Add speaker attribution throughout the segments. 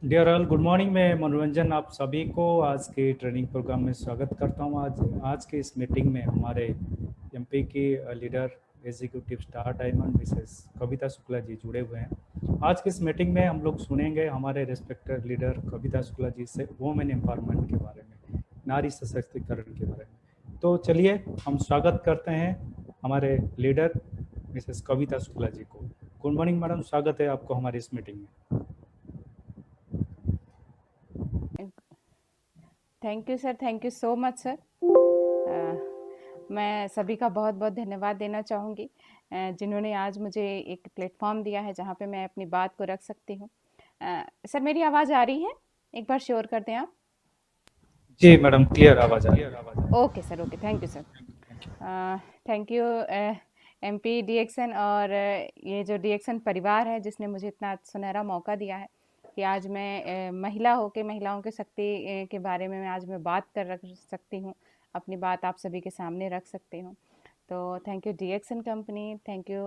Speaker 1: Dear all, good morning. मैं मनोरंजन आप सभी को आज के ट्रेनिंग प्रोग्राम में स्वागत करता हूं। आज के इस मीटिंग में हमारे एमपी की leader executive star diamond Mrs Kavita Shukla ji जुड़े हुए हैं। आज के इस मीटिंग में हम लोग सुनेंगे हमारे रेस्पेक्टेड लीडर कविता शुक्ला जी से वुमेन एम्पावरमेंट के बारे में, नारी सशक्तिकरण के बारे में। तो चलिए हम स्वागत करते हैं हमारे लीडर मिसेस कविता शुक्ला जी को। गुड मॉर्निंग मैडम, स्वागत है आपको हमारी इस मीटिंग में।
Speaker 2: Thank you sir, thank you so much sir. मैं सभी का बहुत बहुत धन्यवाद देना चाहूँगी जिन्होंने आज मुझे एक प्लेटफॉर्म दिया है जहाँ पे मैं अपनी बात को रख सकती हूँ। सर मेरी आवाज़ आ रही है? एक बार श्योर कर दें आप।
Speaker 1: जी मैडम, क्लियर आवाज आ रही है।
Speaker 2: Okay sir, okay, thank you sir. Thank you MP DXN और ये जो डीएक्सन परिवार है जिसने मुझे इतना सुनहरा मौका दिया है कि आज मैं महिला होकर महिलाओं के शक्ति के बारे में आज मैं बात कर रख सकती हूँ, अपनी बात आप सभी के सामने रख सकती हूँ। तो thank you DXN company, thank you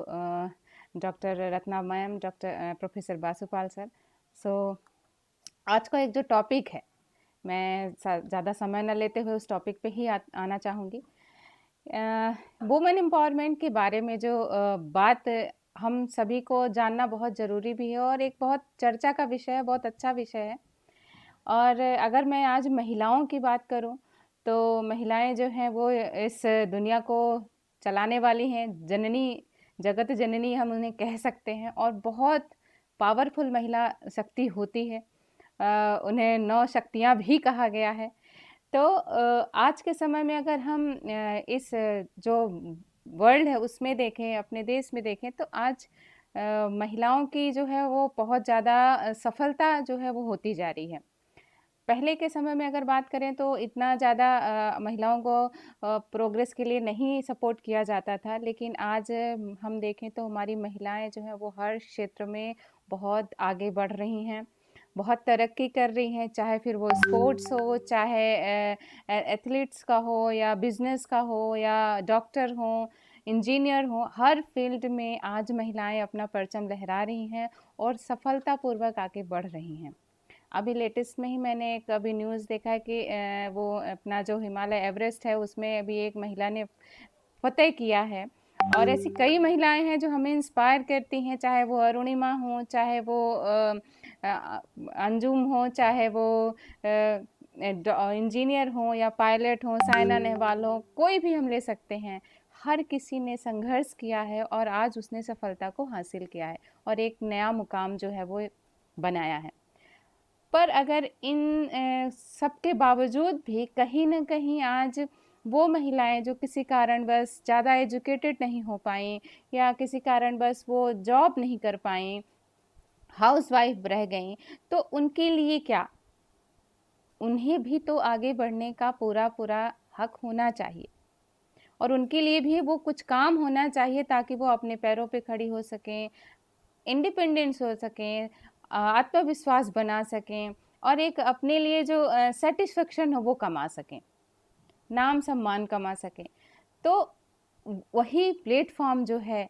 Speaker 2: doctor Ratna ma'am, doctor professor Basupal sir. So आज का एक जो टॉपिक है, मैं ज़्यादा समय न लेते हुए उस टॉपिक पे ही आना चाहूँगी। वुमेन एम्पावरमेंट के बारे में जो बात हम सभी को जानना बहुत ज़रूरी भी है और एक बहुत चर्चा का विषय है, बहुत अच्छा विषय है। और अगर मैं आज महिलाओं की बात करूं तो महिलाएं जो हैं वो इस दुनिया को चलाने वाली हैं, जननी, जगत जननी हम उन्हें कह सकते हैं और बहुत पावरफुल महिला शक्ति होती है। उन्हें 9 शक्तियाँ भी कहा गया है। तो आज के समय में अगर हम इस जो वर्ल्ड है उसमें देखें, अपने देश में देखें, तो आज महिलाओं की जो है वो बहुत ज़्यादा सफलता जो है वो होती जा रही है। पहले के समय में अगर बात करें तो इतना ज़्यादा महिलाओं को प्रोग्रेस के लिए नहीं सपोर्ट किया जाता था, लेकिन आज हम देखें तो हमारी महिलाएं जो हैं वो हर क्षेत्र में बहुत आगे बढ़ रही हैं, बहुत तरक्की कर रही हैं, चाहे फिर वो स्पोर्ट्स हो, चाहे एथलीट्स का हो, या बिजनेस का हो, या डॉक्टर हो, इंजीनियर हो, हर फील्ड में आज महिलाएं अपना परचम लहरा रही हैं और सफलतापूर्वक आगे बढ़ रही हैं। अभी लेटेस्ट में ही मैंने एक अभी न्यूज़ देखा है कि वो अपना जो हिमालय एवरेस्ट है उसमें अभी एक महिला ने फतेह किया है। और ऐसी कई महिलाएं हैं जो हमें इंस्पायर करती हैं, चाहे वो अरुणिमा हो, चाहे वो अंजुम हो, चाहे वो इंजीनियर हो या पायलट हो, साइना नेहवाल हो, कोई भी हम ले सकते हैं। हर किसी ने संघर्ष किया है और आज उसने सफलता को हासिल किया है और एक नया मुकाम जो है वो बनाया है। पर अगर इन सब के बावजूद भी कहीं न कहीं आज वो महिलाएं जो किसी कारणवश ज़्यादा एजुकेटेड नहीं हो पाई या किसी कारणवश वो जॉब नहीं कर पाई, हाउसवाइफ रह गई, तो उनके लिए क्या? उन्हें भी तो आगे बढ़ने का पूरा हक होना चाहिए और उनके लिए भी वो कुछ काम होना चाहिए ताकि वो अपने पैरों पे खड़ी हो सकें, इंडिपेंडेंस हो सकें, आत्मविश्वास बना सकें और एक अपने लिए जो सेटिस्फेक्शन हो वो कमा सकें, नाम सम्मान कमा सकें। तो वही प्लेटफॉर्म जो है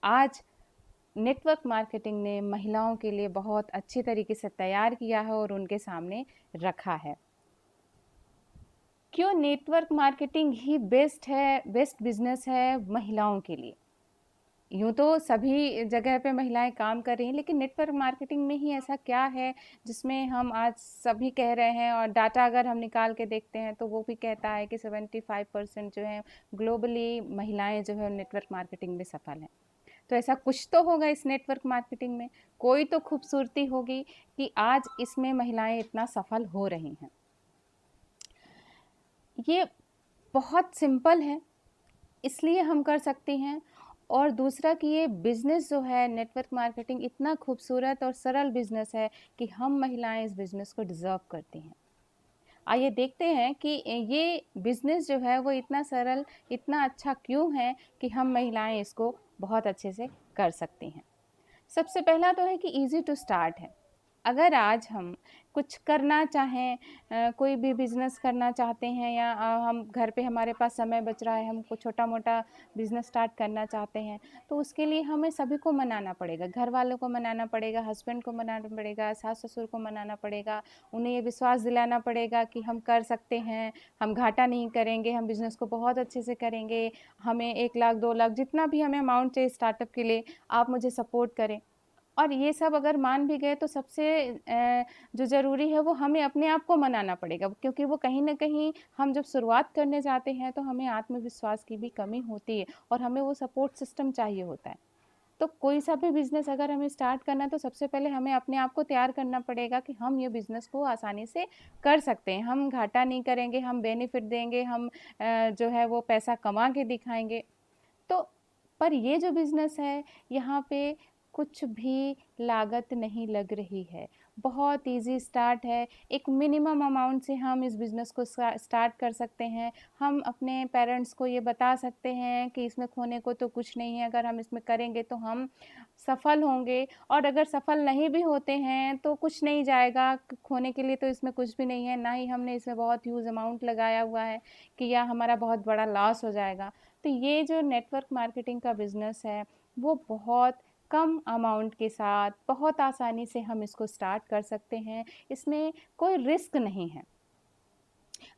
Speaker 2: आज नेटवर्क मार्केटिंग ने महिलाओं के लिए बहुत अच्छी तरीके से तैयार किया है और उनके सामने रखा है। क्यों नेटवर्क मार्केटिंग ही बेस्ट है, बेस्ट बिजनेस है महिलाओं के लिए? यूँ तो सभी जगह पे महिलाएं काम कर रही हैं, लेकिन नेटवर्क मार्केटिंग में ही ऐसा क्या है जिसमें हम आज सभी कह रहे हैं, और डाटा अगर हम निकाल के देखते हैं तो वो भी कहता है कि 75% जो है ग्लोबली महिलाएं जो है नेटवर्क मार्केटिंग में सफल हैं। तो ऐसा कुछ तो होगा इस नेटवर्क मार्केटिंग में, कोई तो खूबसूरती होगी कि आज इसमें महिलाएं इतना सफल हो रही हैं। ये बहुत सिंपल है, इसलिए हम कर सकते हैं। और दूसरा कि ये बिज़नेस जो है नेटवर्क मार्केटिंग इतना खूबसूरत और सरल बिज़नेस है कि हम महिलाएं इस बिज़नेस को डिज़र्व करती हैं। आइए देखते हैं कि ये बिज़नेस जो है वो इतना सरल, इतना अच्छा क्यों है कि हम महिलाएं इसको बहुत अच्छे से कर सकती हैं। सबसे पहला तो है कि ईज़ी टू स्टार्ट है। अगर आज हम कुछ करना चाहें, कोई भी बिज़नेस करना चाहते हैं या हम घर पे हमारे पास समय बच रहा है, हम कुछ छोटा-मोटा बिज़नेस स्टार्ट करना चाहते हैं, तो उसके लिए हमें सभी को मनाना पड़ेगा। घर वालों को मनाना पड़ेगा, हस्बैंड को मनाना पड़ेगा, सास-ससुर को मनाना पड़ेगा। उन्हें ये विश्वास दिलाना पड़ेगा कि हम कर सकते हैं, हम घाटा नहीं करेंगे, हम बिज़नेस को बहुत अच्छे से करेंगे। हमें 1 लाख, 2 लाख जितना भी हमें अमाउंट चाहिए स्टार्टअप के लिए, आप मुझे सपोर्ट करें। और ये सब अगर मान भी गए तो सबसे जो ज़रूरी है वो हमें अपने आप को मनाना पड़ेगा, क्योंकि वो कहीं न कहीं हम जब शुरुआत करने जाते हैं तो हमें आत्मविश्वास की भी कमी होती है और हमें वो सपोर्ट सिस्टम चाहिए होता है। तो कोई सा भी बिज़नेस अगर हमें स्टार्ट करना है तो सबसे पहले हमें अपने आप को तैयार करना पड़ेगा कि हम ये बिज़नेस को आसानी से कर सकते हैं। हम घाटा नहीं करेंगे, हम बेनिफिट देंगे, हम जो है वो पैसा कमा के दिखाएँगे। तो पर ये जो बिज़नेस है, यहाँ पे कुछ भी लागत नहीं लग रही है। बहुत ईज़ी स्टार्ट है। एक मिनिमम अमाउंट से हम इस बिज़नेस को स्टार्ट कर सकते हैं। हम अपने पेरेंट्स को ये बता सकते हैं कि इसमें खोने को तो कुछ नहीं है, अगर हम इसमें करेंगे तो हम सफल होंगे, और अगर सफल नहीं भी होते हैं तो कुछ नहीं जाएगा, खोने के लिए तो इसमें कुछ भी नहीं है, ना ही हमने इसमें बहुत ह्यूज अमाउंट लगाया हुआ है कि या हमारा बहुत बड़ा लॉस हो जाएगा। तो ये जो नेटवर्क मार्केटिंग का बिज़नेस है, वो बहुत कम अमाउंट के साथ बहुत आसानी से हम इसको स्टार्ट कर सकते हैं। इसमें कोई रिस्क नहीं है।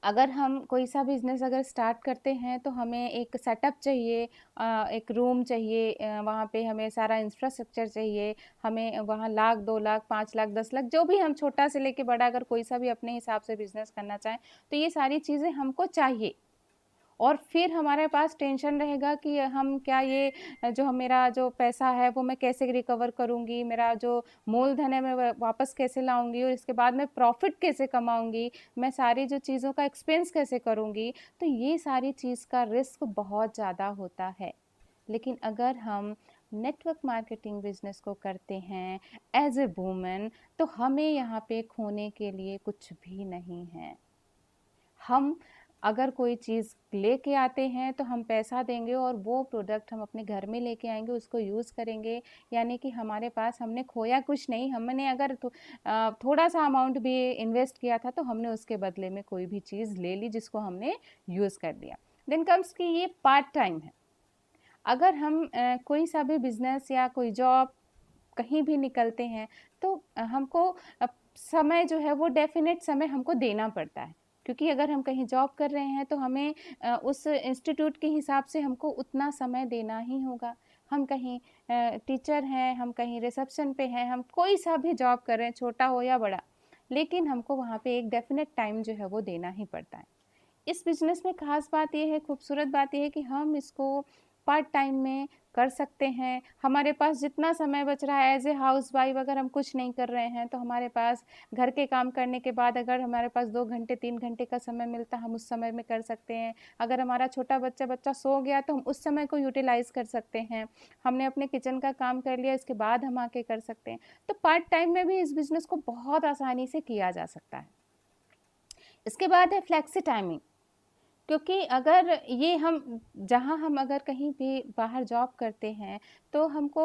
Speaker 2: अगर हम कोई सा बिज़नेस अगर स्टार्ट करते हैं तो हमें एक सेटअप चाहिए, एक रूम चाहिए, वहाँ पे हमें सारा इंफ्रास्ट्रक्चर चाहिए, हमें वहाँ लाख, 2 लाख, 5 लाख, 10 लाख, जो भी हम छोटा से लेके बड़ा अगर कोई सा भी अपने हिसाब से बिज़नेस करना चाहें, तो ये सारी चीज़ें हमको चाहिए। और फिर हमारे पास टेंशन रहेगा कि हम क्या ये जो मेरा जो पैसा है वो मैं कैसे रिकवर करूँगी, मेरा जो मूलधन है मैं वापस कैसे लाऊँगी, और इसके बाद मैं प्रॉफ़िट कैसे कमाऊँगी, मैं सारी जो चीज़ों का एक्सपेंस कैसे करूँगी। तो ये सारी चीज़ का रिस्क बहुत ज़्यादा होता है। लेकिन अगर हम नेटवर्क मार्केटिंग बिज़नेस को करते हैं एज़ ए वूमेन, तो हमें यहाँ पे खोने के लिए कुछ भी नहीं है। हम अगर कोई चीज़ लेके आते हैं तो हम पैसा देंगे और वो प्रोडक्ट हम अपने घर में लेके आएँगे, उसको यूज़ करेंगे। यानी कि हमारे पास हमने खोया कुछ नहीं, हमने अगर थोड़ा-सा अमाउंट भी इन्वेस्ट किया था तो हमने उसके बदले में कोई भी चीज़ ले ली जिसको हमने यूज़ कर दिया। देन कम्स कि ये पार्ट टाइम है। अगर हम कोई सा भी बिज़नेस या कोई जॉब कहीं भी निकलते हैं तो हमको समय जो है वो डेफ़िनेट समय हमको देना पड़ता है। क्योंकि अगर हम कहीं जॉब कर रहे हैं तो हमें उस इंस्टीट्यूट के हिसाब से हमको उतना समय देना ही होगा। हम कहीं टीचर हैं, हम कहीं रिसेप्शन पे हैं, हम कोई सा भी जॉब कर रहे हैं, छोटा हो या बड़ा, लेकिन हमको वहाँ पे एक डेफ़िनेट टाइम जो है वो देना ही पड़ता है। इस बिज़नेस में ख़ास बात ये है, खूबसूरत बात ये है कि हम इसको पार्ट टाइम में कर सकते हैं। हमारे पास जितना समय बच रहा है एज़ ए हाउसवाइफ़, अगर हम कुछ नहीं कर रहे हैं तो हमारे पास घर के काम करने के बाद अगर हमारे पास 2 घंटे 3 घंटे का समय मिलता है, हम उस समय में कर सकते हैं। अगर हमारा छोटा बच्चा सो गया तो हम उस समय को यूटिलाइज़ कर सकते हैं। हमने अपने किचन का काम कर लिया, इसके बाद हम आके कर सकते हैं। तो पार्ट टाइम में भी इस बिज़नेस को बहुत आसानी से किया जा सकता है। इसके बाद है फ्लेक्सी टाइमिंग। क्योंकि अगर ये हम जहाँ हम अगर कहीं भी बाहर जॉब करते हैं तो हमको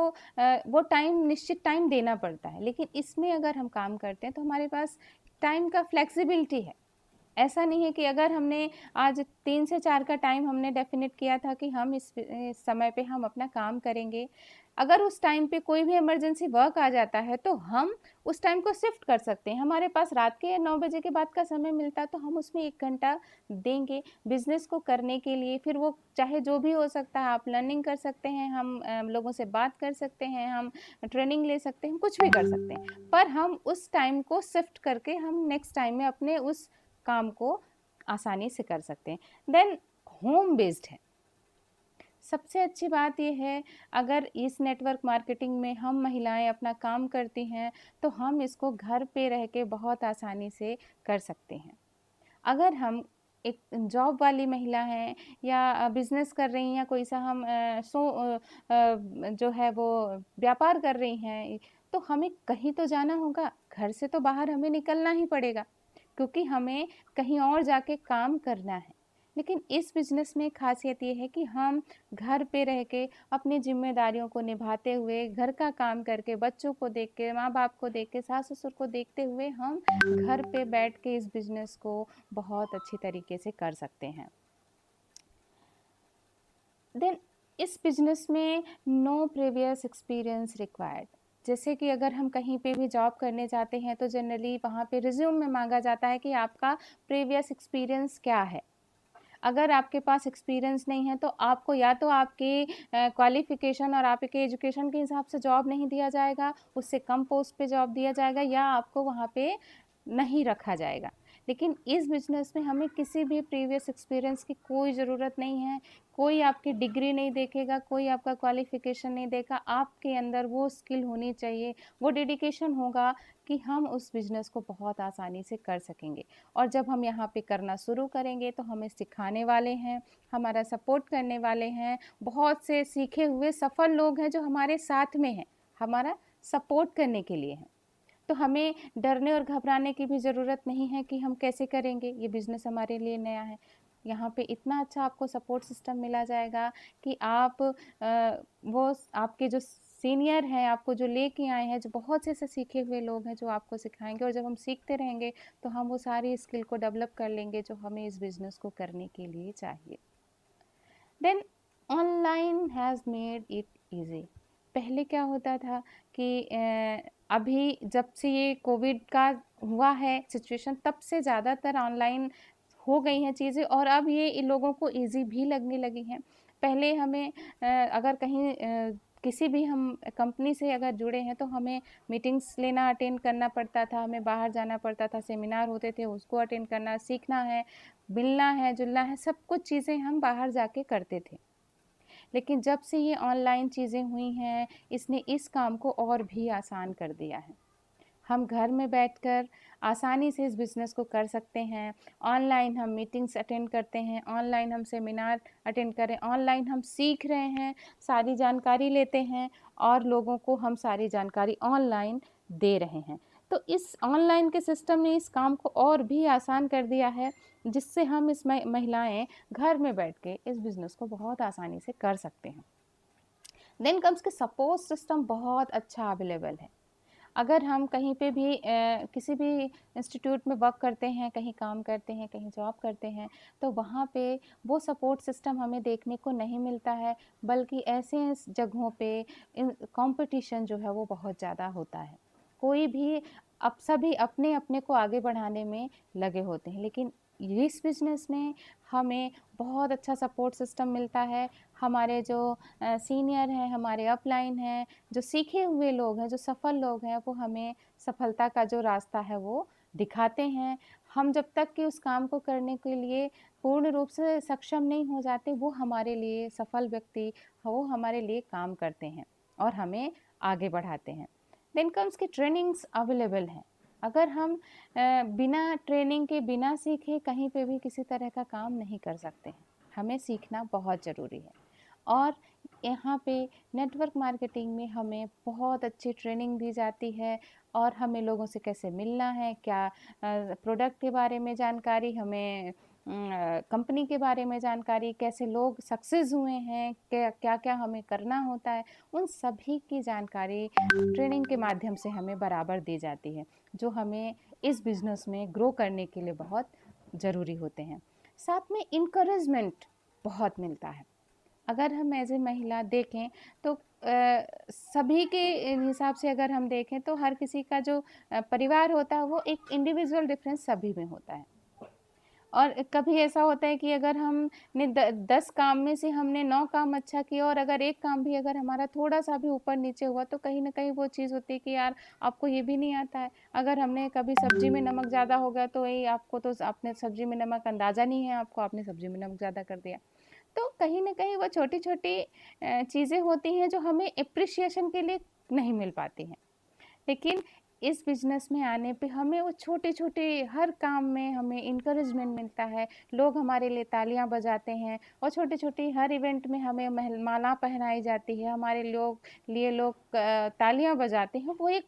Speaker 2: वो टाइम निश्चित टाइम देना पड़ता है, लेकिन इसमें अगर हम काम करते हैं तो हमारे पास टाइम का फ्लेक्सिबिलिटी है। ऐसा नहीं है कि अगर हमने आज 3 से 4 का टाइम हमने डेफ़िनेट किया था कि हम इस समय पे हम अपना काम करेंगे। अगर उस टाइम पे कोई भी इमरजेंसी वर्क आ जाता है तो हम उस टाइम को शिफ्ट कर सकते हैं। हमारे पास रात के 9 बजे के बाद का समय मिलता है तो हम उसमें 1 घंटा देंगे बिज़नेस को करने के लिए। फिर वो चाहे जो भी हो सकता है, आप लर्निंग कर सकते हैं, हम लोगों से बात कर सकते हैं, हम ट्रेनिंग ले सकते हैं, कुछ भी कर सकते हैं। पर हम उस टाइम को शिफ्ट करके हम नेक्स्ट टाइम में अपने उस काम को आसानी से कर सकते हैं। देन होम बेस्ड है। सबसे अच्छी बात ये है, अगर इस नेटवर्क मार्केटिंग में हम महिलाएं अपना काम करती हैं तो हम इसको घर पे रह के बहुत आसानी से कर सकते हैं। अगर हम एक जॉब वाली महिला हैं या बिज़नेस कर रही हैं या कोई सा हम जो है वो व्यापार कर रही हैं, तो हमें कहीं तो जाना होगा, घर से तो बाहर हमें निकलना ही पड़ेगा, क्योंकि हमें कहीं और जाके काम करना है। लेकिन इस बिज़नेस में ख़ासियत ये है कि हम घर पे रह के अपनी ज़िम्मेदारियों को निभाते हुए, घर का काम करके, बच्चों को देख के, माँ-बाप को देख के, सास-ससुर को देखते हुए हम घर पे बैठ के इस बिज़नेस को बहुत अच्छी तरीके से कर सकते हैं। देन इस बिज़नेस में नो प्रीवियस एक्सपीरियंस रिक्वायर्ड। जैसे कि अगर हम कहीं पे भी जॉब करने जाते हैं तो जनरली वहाँ पे रिज्यूम में मांगा जाता है कि आपका प्रीवियस एक्सपीरियंस क्या है। अगर आपके पास एक्सपीरियंस नहीं है तो आपको या तो आपकी क्वालिफ़िकेशन और आपके एजुकेशन के हिसाब से जॉब नहीं दिया जाएगा, उससे कम पोस्ट पे जॉब दिया जाएगा या आपको वहाँ पे नहीं रखा जाएगा। लेकिन इस बिज़नेस में हमें किसी भी प्रीवियस एक्सपीरियंस की कोई ज़रूरत नहीं है, कोई आपकी डिग्री नहीं देखेगा, कोई आपका क्वालिफ़िकेशन नहीं देखा, आपके अंदर वो स्किल होनी चाहिए, वो डेडिकेशन होगा कि हम उस बिज़नेस को बहुत आसानी से कर सकेंगे। और जब हम यहाँ पे करना शुरू करेंगे तो हमें सिखाने वाले हैं, हमारा सपोर्ट करने वाले हैं, बहुत से सीखे हुए सफल लोग हैं जो हमारे साथ में हैं, हमारा सपोर्ट करने के लिए हैं। तो हमें डरने और घबराने की भी ज़रूरत नहीं है कि हम कैसे करेंगे, ये बिज़नेस हमारे लिए नया है। यहाँ पे इतना अच्छा आपको सपोर्ट सिस्टम मिला जाएगा कि आप वो आपके जो सीनियर हैं, आपको जो लेके आए हैं, जो बहुत से ऐसे सीखे हुए लोग हैं जो आपको सिखाएँगे और जब हम सीखते रहेंगे तो हम वो सारी स्किल को डेवलप कर लेंगे जो हमें इस बिज़नेस को करने के लिए चाहिए। Then online has made it easy. पहले क्या होता था कि अभी जब से ये कोविड का हुआ है सिचुएशन तब से ज़्यादातर ऑनलाइन हो गई हैं चीज़ें और अब ये इन लोगों को ईज़ी भी लगने लगी हैं। पहले हमें अगर कहीं किसी भी हम कंपनी से अगर जुड़े हैं तो हमें मीटिंग्स लेना अटेंड करना पड़ता था, हमें बाहर जाना पड़ता था, सेमिनार होते थे उसको अटेंड करना, सीखना है, मिलना है, जुलना है, सब कुछ चीज़ें हम बाहर जाके करते थे। लेकिन जब से ये ऑनलाइन चीज़ें हुई हैं, इसने इस काम को और भी आसान कर दिया है। हम घर में बैठकर आसानी से इस बिज़नेस को कर सकते हैं। ऑनलाइन हम मीटिंग्स अटेंड करते हैं, ऑनलाइन हम सेमिनार अटेंड कर रहे हैं, ऑनलाइन हम सीख रहे हैं, सारी जानकारी लेते हैं और लोगों को हम सारी जानकारी ऑनलाइन दे रहे हैं। तो इस ऑनलाइन के सिस्टम ने इस काम को और भी आसान कर दिया है, जिससे हम इस महिलाएँ घर में बैठ के इस बिज़नेस को बहुत आसानी से कर सकते हैं। देन कम्स के सपोर्ट सिस्टम बहुत अच्छा अवेलेबल है। अगर हम कहीं पे भी किसी भी इंस्टीट्यूट में वर्क करते हैं, कहीं काम करते हैं, कहीं जॉब करते हैं, तो वहाँ पे वो सपोर्ट सिस्टम हमें देखने को नहीं मिलता है, बल्कि ऐसे जगहों पे कंपटीशन जो है वो बहुत ज़्यादा होता है। कोई भी अब सभी अपने-अपने को आगे बढ़ाने में लगे होते हैं, लेकिन इस बिज़नेस में हमें बहुत अच्छा सपोर्ट सिस्टम मिलता है। हमारे जो सीनियर हैं, हमारे अपलाइन हैं, जो सीखे हुए लोग हैं, जो सफल लोग हैं, वो हमें सफलता का जो रास्ता है वो दिखाते हैं। हम जब तक कि उस काम को करने के लिए पूर्ण रूप से सक्षम नहीं हो जाते, वो हमारे लिए सफल व्यक्ति, वो हमारे लिए काम करते हैं और हमें आगे बढ़ाते हैं। देन कम्स की ट्रेनिंग्स अवेलेबल हैं। अगर हम बिना ट्रेनिंग के, बिना सीखे कहीं पे भी किसी तरह का काम नहीं कर सकते हैं। हमें सीखना बहुत ज़रूरी है। और यहाँ पे नेटवर्क मार्केटिंग में हमें बहुत अच्छी ट्रेनिंग दी जाती है और हमें लोगों से कैसे मिलना है, क्या प्रोडक्ट के बारे में जानकारी, हमें कंपनी के बारे में जानकारी, कैसे लोग सक्सेस हुए हैं, क्या-क्या हमें करना होता है, उन सभी की जानकारी ट्रेनिंग के माध्यम से हमें बराबर दी जाती है, जो हमें इस बिज़नेस में ग्रो करने के लिए बहुत ज़रूरी होते हैं। साथ में इनकरेजमेंट बहुत मिलता है। अगर हम एज़ ए महिला देखें तो सभी के हिसाब से अगर हम देखें तो हर किसी का जो परिवार होता है वो एक इंडिविजुअल डिफरेंस सभी में होता है। और कभी ऐसा होता है कि अगर हमने 10 काम में से हमने 9 काम अच्छा किया और अगर एक काम भी अगर हमारा थोड़ा-सा भी ऊपर-नीचे हुआ तो कहीं न कहीं वो चीज़ होती है कि यार आपको ये भी नहीं आता है। अगर हमने कभी सब्ज़ी में नमक ज़्यादा हो गया तो वही आपको तो आपने सब्ज़ी में नमक अंदाज़ा नहीं है आपको, आपने सब्ज़ी में नमक ज़्यादा कर दिया। तो कहीं न कहीं वो छोटी-छोटी चीज़ें होती हैं जो हमें एप्रिसिएशन के लिए नहीं मिल पाती हैं। लेकिन इस बिज़नेस में आने पे हमें वो छोटे-छोटे हर काम में हमें एनकरेजमेंट मिलता है, लोग हमारे लिए तालियाँ बजाते हैं और छोटी-छोटी हर इवेंट में हमें माला पहनाई जाती है, हमारे लोग तालियाँ बजाते हैं, वो एक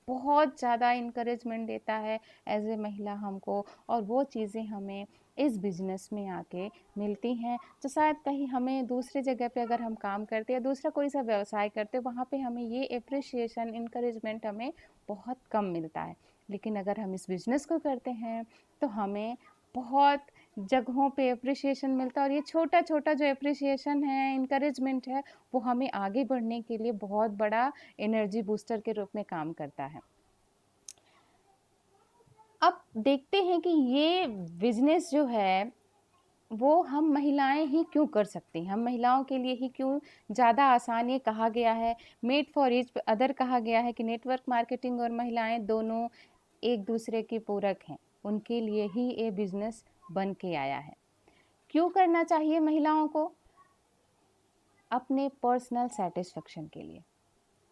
Speaker 2: बहुत ज़्यादा एनकरेजमेंट देता है एज़ ए महिला हमको और वो चीज़ें हमें इस बिज़नेस में आके मिलती हैं, जो शायद कहीं हमें दूसरी जगह पे अगर हम काम करते या दूसरा कोई सा व्यवसाय करते, वहाँ पे हमें ये एप्रिसिएशन, इनकरेजमेंट हमें बहुत कम मिलता है। लेकिन अगर हम इस बिज़नेस को करते हैं तो हमें बहुत जगहों पे एप्रिसिएशन मिलता है, और ये छोटा-छोटा जो एप्रिसिएशन है, इनकरेजमेंट है, वो हमें आगे बढ़ने के लिए बहुत बड़ा एनर्जी बूस्टर के रूप में काम करता है। अब देखते हैं कि ये बिज़नेस जो है, वो हम महिलाएं ही क्यों कर सकती हैं, हम महिलाओं के लिए ही क्यों ज़्यादा आसान ये कहा गया है, मेड फॉर ईच अदर कहा गया है कि नेटवर्क मार्केटिंग और महिलाएं दोनों एक दूसरे की पूरक हैं, उनके लिए ही ये बिज़नेस बन के आया है। क्यों करना चाहिए महिलाओं को? अपने पर्सनल सेटिस्फेक्शन के लिए।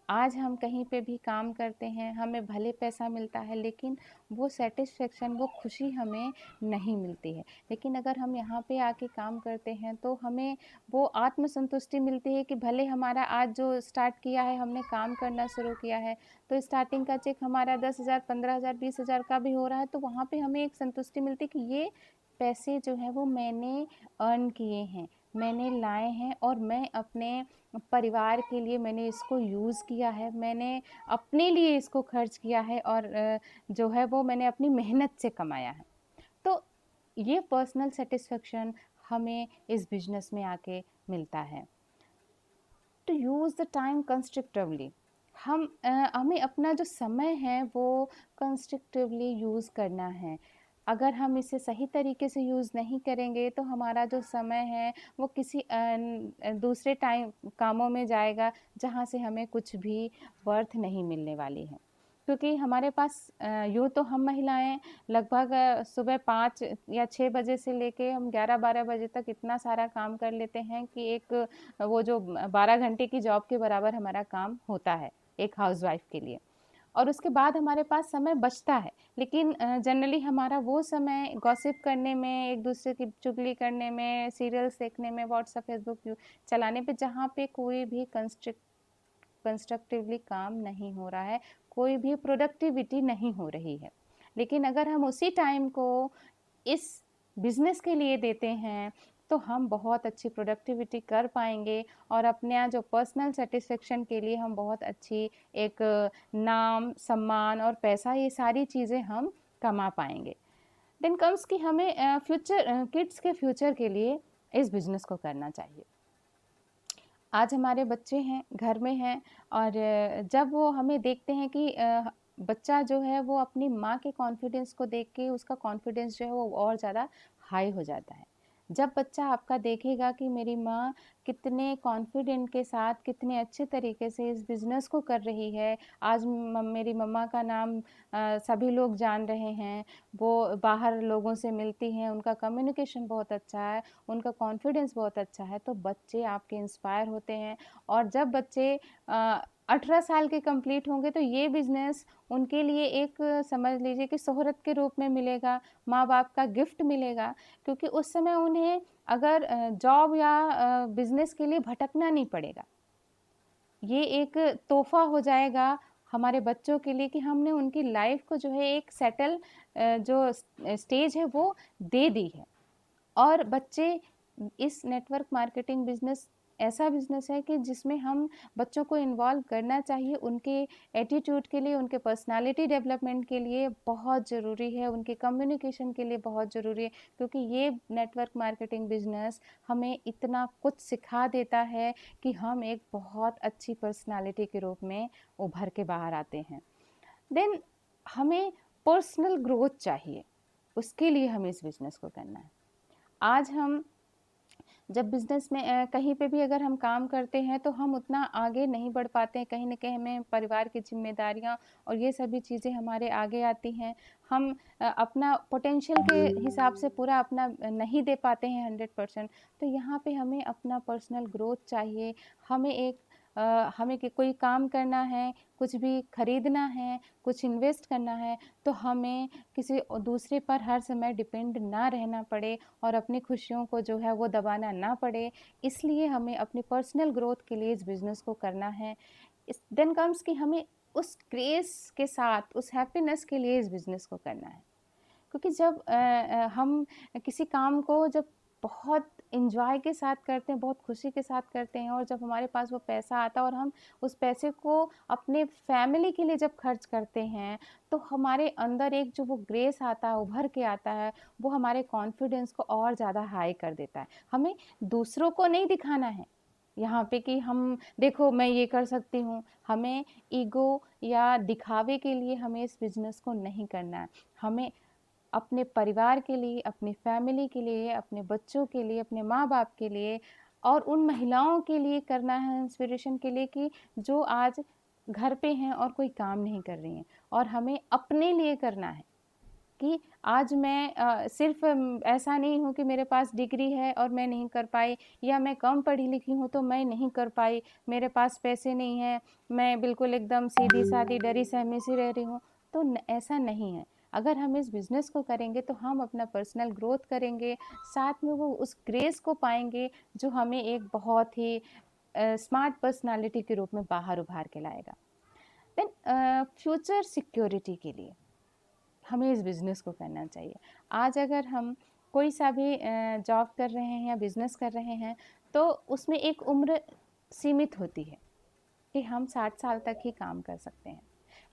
Speaker 2: आज हम कहीं पे भी काम करते हैं, हमें भले पैसा मिलता है, लेकिन वो सेटिस्फेक्शन, वो खुशी हमें नहीं मिलती है। लेकिन अगर हम यहाँ पे आके काम करते हैं तो हमें वो आत्मसंतुष्टि मिलती है कि भले हमारा आज जो स्टार्ट किया है, हमने काम करना शुरू किया है, तो स्टार्टिंग का चेक हमारा 10,000, 15,000, 20,000 का भी हो रहा है, तो वहाँ पे हमें एक संतुष्टि मिलती है कि ये पैसे जो हैं वो मैंने अर्न किए हैं, मैंने लाए हैं, और मैं अपने परिवार के लिए मैंने इसको यूज़ किया है, मैंने अपने लिए इसको खर्च किया है, और जो है वो मैंने अपनी मेहनत से कमाया है। तो ये पर्सनल सेटिस्फेक्शन हमें इस बिजनेस में आके मिलता है। To use the time constructively, हमें अपना जो समय है वो कंस्ट्रक्टिवली यूज़ करना है। अगर हम इसे सही तरीके से यूज़ नहीं करेंगे तो हमारा जो समय है वो किसी दूसरे टाइम कामों में जाएगा, जहाँ से हमें कुछ भी वर्थ नहीं मिलने वाली है। क्योंकि हमारे पास यूँ तो हम महिलाएं लगभग सुबह 5 या 6 बजे से लेके हम 11-12 बजे तक इतना सारा काम कर लेते हैं कि एक वो जो 12 घंटे की जॉब के बराबर हमारा काम होता है एक हाउसवाइफ के लिए, और उसके बाद हमारे पास समय बचता है। लेकिन जनरली हमारा वो समय गॉसिप करने में, एक दूसरे की चुगली करने में, सीरियल्स देखने में, व्हाट्सएप फेसबुक चलाने पे, जहाँ पे कोई भी कंस्ट्रक्टिवली काम नहीं हो रहा है, कोई भी प्रोडक्टिविटी नहीं हो रही है। लेकिन अगर हम उसी टाइम को इस बिजनेस के लिए देते हैं तो हम बहुत अच्छी प्रोडक्टिविटी कर पाएंगे, और अपने जो पर्सनल सेटिस्फेक्शन के लिए हम बहुत अच्छी एक नाम, सम्मान और पैसा, ये सारी चीज़ें हम कमा पाएंगे। देन कम्स कि हमें फ्यूचर किड्स के फ्यूचर के लिए इस बिज़नेस को करना चाहिए। आज हमारे बच्चे हैं, घर में हैं, और जब वो हमें देखते हैं कि बच्चा जो है वो अपनी माँ के कॉन्फिडेंस को देख के उसका कॉन्फिडेंस जो है वो और ज़्यादा हाई हो जाता है। जब बच्चा आपका देखेगा कि मेरी माँ कितने कॉन्फिडेंट के साथ, कितने अच्छे तरीके से इस बिज़नेस को कर रही है, आज मेरी मम्मा का नाम सभी लोग जान रहे हैं, वो बाहर लोगों से मिलती हैं, उनका कम्युनिकेशन बहुत अच्छा है, उनका कॉन्फिडेंस बहुत अच्छा है, तो बच्चे आपके इंस्पायर होते हैं। और जब बच्चे 18 साल के कंप्लीट होंगे तो ये बिज़नेस उनके लिए एक समझ लीजिए कि शोहरत के रूप में मिलेगा, माँ बाप का गिफ्ट मिलेगा, क्योंकि उस समय उन्हें अगर जॉब या बिज़नेस के लिए भटकना नहीं पड़ेगा। ये एक तोहफ़ा हो जाएगा हमारे बच्चों के लिए कि हमने उनकी लाइफ को जो है एक सेटल जो स्टेज है वो दे दी है। और बच्चे, इस नेटवर्क मार्केटिंग बिज़नेस ऐसा बिज़नेस है कि जिसमें हम बच्चों को इन्वॉल्व करना चाहिए, उनके एटीट्यूड के लिए, उनके पर्सनालिटी डेवलपमेंट के लिए बहुत ज़रूरी है, उनके कम्युनिकेशन के लिए बहुत ज़रूरी है, क्योंकि ये नेटवर्क मार्केटिंग बिज़नेस हमें इतना कुछ सिखा देता है कि हम एक बहुत अच्छी पर्सनालिटी के रूप में उभर के बाहर आते हैं। देन हमें पर्सनल ग्रोथ चाहिए, उसके लिए हमें इस बिज़नेस को करना है। आज हम जब बिज़नेस में कहीं पे भी अगर हम काम करते हैं तो हम उतना आगे नहीं बढ़ पाते हैं, कहीं न कहीं हमें परिवार की ज़िम्मेदारियाँ और ये सभी चीज़ें हमारे आगे आती हैं। हम अपना पोटेंशियल के हिसाब से पूरा अपना नहीं दे पाते हैं 100%, तो यहाँ पे हमें अपना पर्सनल ग्रोथ चाहिए। हमें एक हमें कोई काम करना है, कुछ भी खरीदना है, कुछ इन्वेस्ट करना है, तो हमें किसी दूसरे पर हर समय डिपेंड ना रहना पड़े, और अपनी खुशियों को जो है वो दबाना ना पड़े। इसलिए हमें अपनी पर्सनल ग्रोथ के लिए इस बिज़नेस को करना है। इस देन कम्स कि हमें उस ग्रेस के साथ, उस हैप्पीनेस के लिए इस बिज़नेस को करना है। क्योंकि जब हम किसी काम को जब बहुत एन्जॉय के साथ करते हैं, बहुत खुशी के साथ करते हैं और जब हमारे पास वो पैसा आता है और हम उस पैसे को अपने फैमिली के लिए जब खर्च करते हैं, तो हमारे अंदर एक जो वो ग्रेस आता है, उभर के आता है, वो हमारे कॉन्फिडेंस को और ज़्यादा हाई कर देता है। हमें दूसरों को नहीं दिखाना है यहाँ पे कि हम देखो मैं ये कर सकती हूँ। हमें ईगो या दिखावे के लिए हमें इस बिज़नेस को नहीं करना है। हमें अपने परिवार के लिए, अपनी फैमिली के लिए, अपने बच्चों के लिए, अपने माँ-बाप के लिए और उन महिलाओं के लिए करना है, इंस्पिरेशन के लिए कि जो आज घर पे हैं और कोई काम नहीं कर रही हैं। और हमें अपने लिए करना है कि आज मैं सिर्फ़ ऐसा नहीं हूँ कि मेरे पास डिग्री है और मैं नहीं कर पाई, या मैं कम पढ़ी लिखी हूँ तो मैं नहीं कर पाई, मेरे पास पैसे नहीं हैं, मैं बिल्कुल एकदम सीधी-सादी डरी-सहमी सी रह रही हूँ, तो ऐसा नहीं है। अगर हम इस बिज़नेस को करेंगे तो हम अपना पर्सनल ग्रोथ करेंगे, साथ में वो उस ग्रेस को पाएँगे जो हमें एक बहुत ही स्मार्ट पर्सनैलिटी के रूप में बाहर उभार के लाएगा। देन फ्यूचर सिक्योरिटी के लिए हमें इस बिज़नेस को करना चाहिए। आज अगर हम कोई सा भी जॉब कर रहे हैं या बिज़नेस कर रहे हैं, तो उसमें एक उम्र सीमित होती है कि हम 60 साल तक ही काम कर सकते हैं।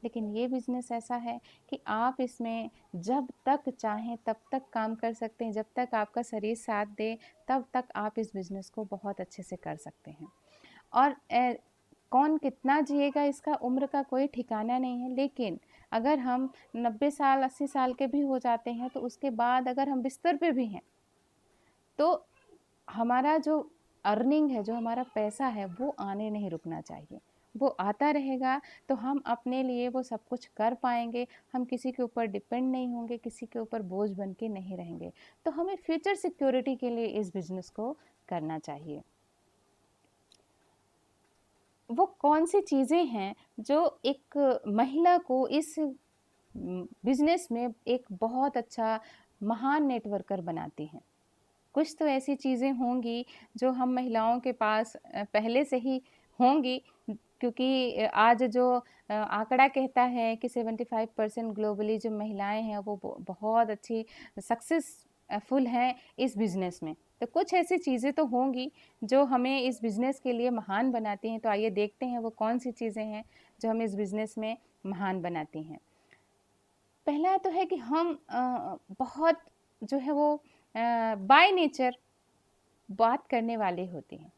Speaker 2: लेकिन ये बिज़नेस ऐसा है कि आप इसमें जब तक चाहें तब तक काम कर सकते हैं, जब तक आपका शरीर साथ दे, तब तक आप इस बिज़नेस को बहुत अच्छे से कर सकते हैं। और कौन कितना जिएगा इसका उम्र का कोई ठिकाना नहीं है, लेकिन अगर हम 90 साल 80 साल के भी हो जाते हैं तो उसके बाद अगर हम बिस्तर पे भी हैं, तो हमारा जो अर्निंग है, जो हमारा पैसा है, वो आने नहीं रुकना चाहिए। वो आता रहेगा तो हम अपने लिए वो सब कुछ कर पाएँगे, हम किसी के ऊपर डिपेंड नहीं होंगे, किसी के ऊपर बोझ बन के नहीं रहेंगे। तो हमें फ्यूचर सिक्योरिटी के लिए इस बिज़नेस को करना चाहिए। वो कौन-सी चीज़ें हैं जो एक महिला को इस बिज़नेस में एक बहुत अच्छा महान नेटवर्कर बनाती हैं? कुछ तो ऐसी चीज़ें होंगी जो हम महिलाओं के पास पहले से ही होंगी, क्योंकि आज जो आंकड़ा कहता है कि 75% ग्लोबली जो महिलाएं हैं वो बहुत अच्छी सक्सेसफुल हैं इस बिज़नेस में। तो कुछ ऐसी चीज़ें तो होंगी जो हमें इस बिज़नेस के लिए महान बनाती हैं। तो आइए देखते हैं वो कौन सी चीज़ें हैं जो हमें इस बिज़नेस में महान बनाती हैं। पहला तो है कि हम बहुत जो है वो बाय नेचर बात करने वाले होते हैं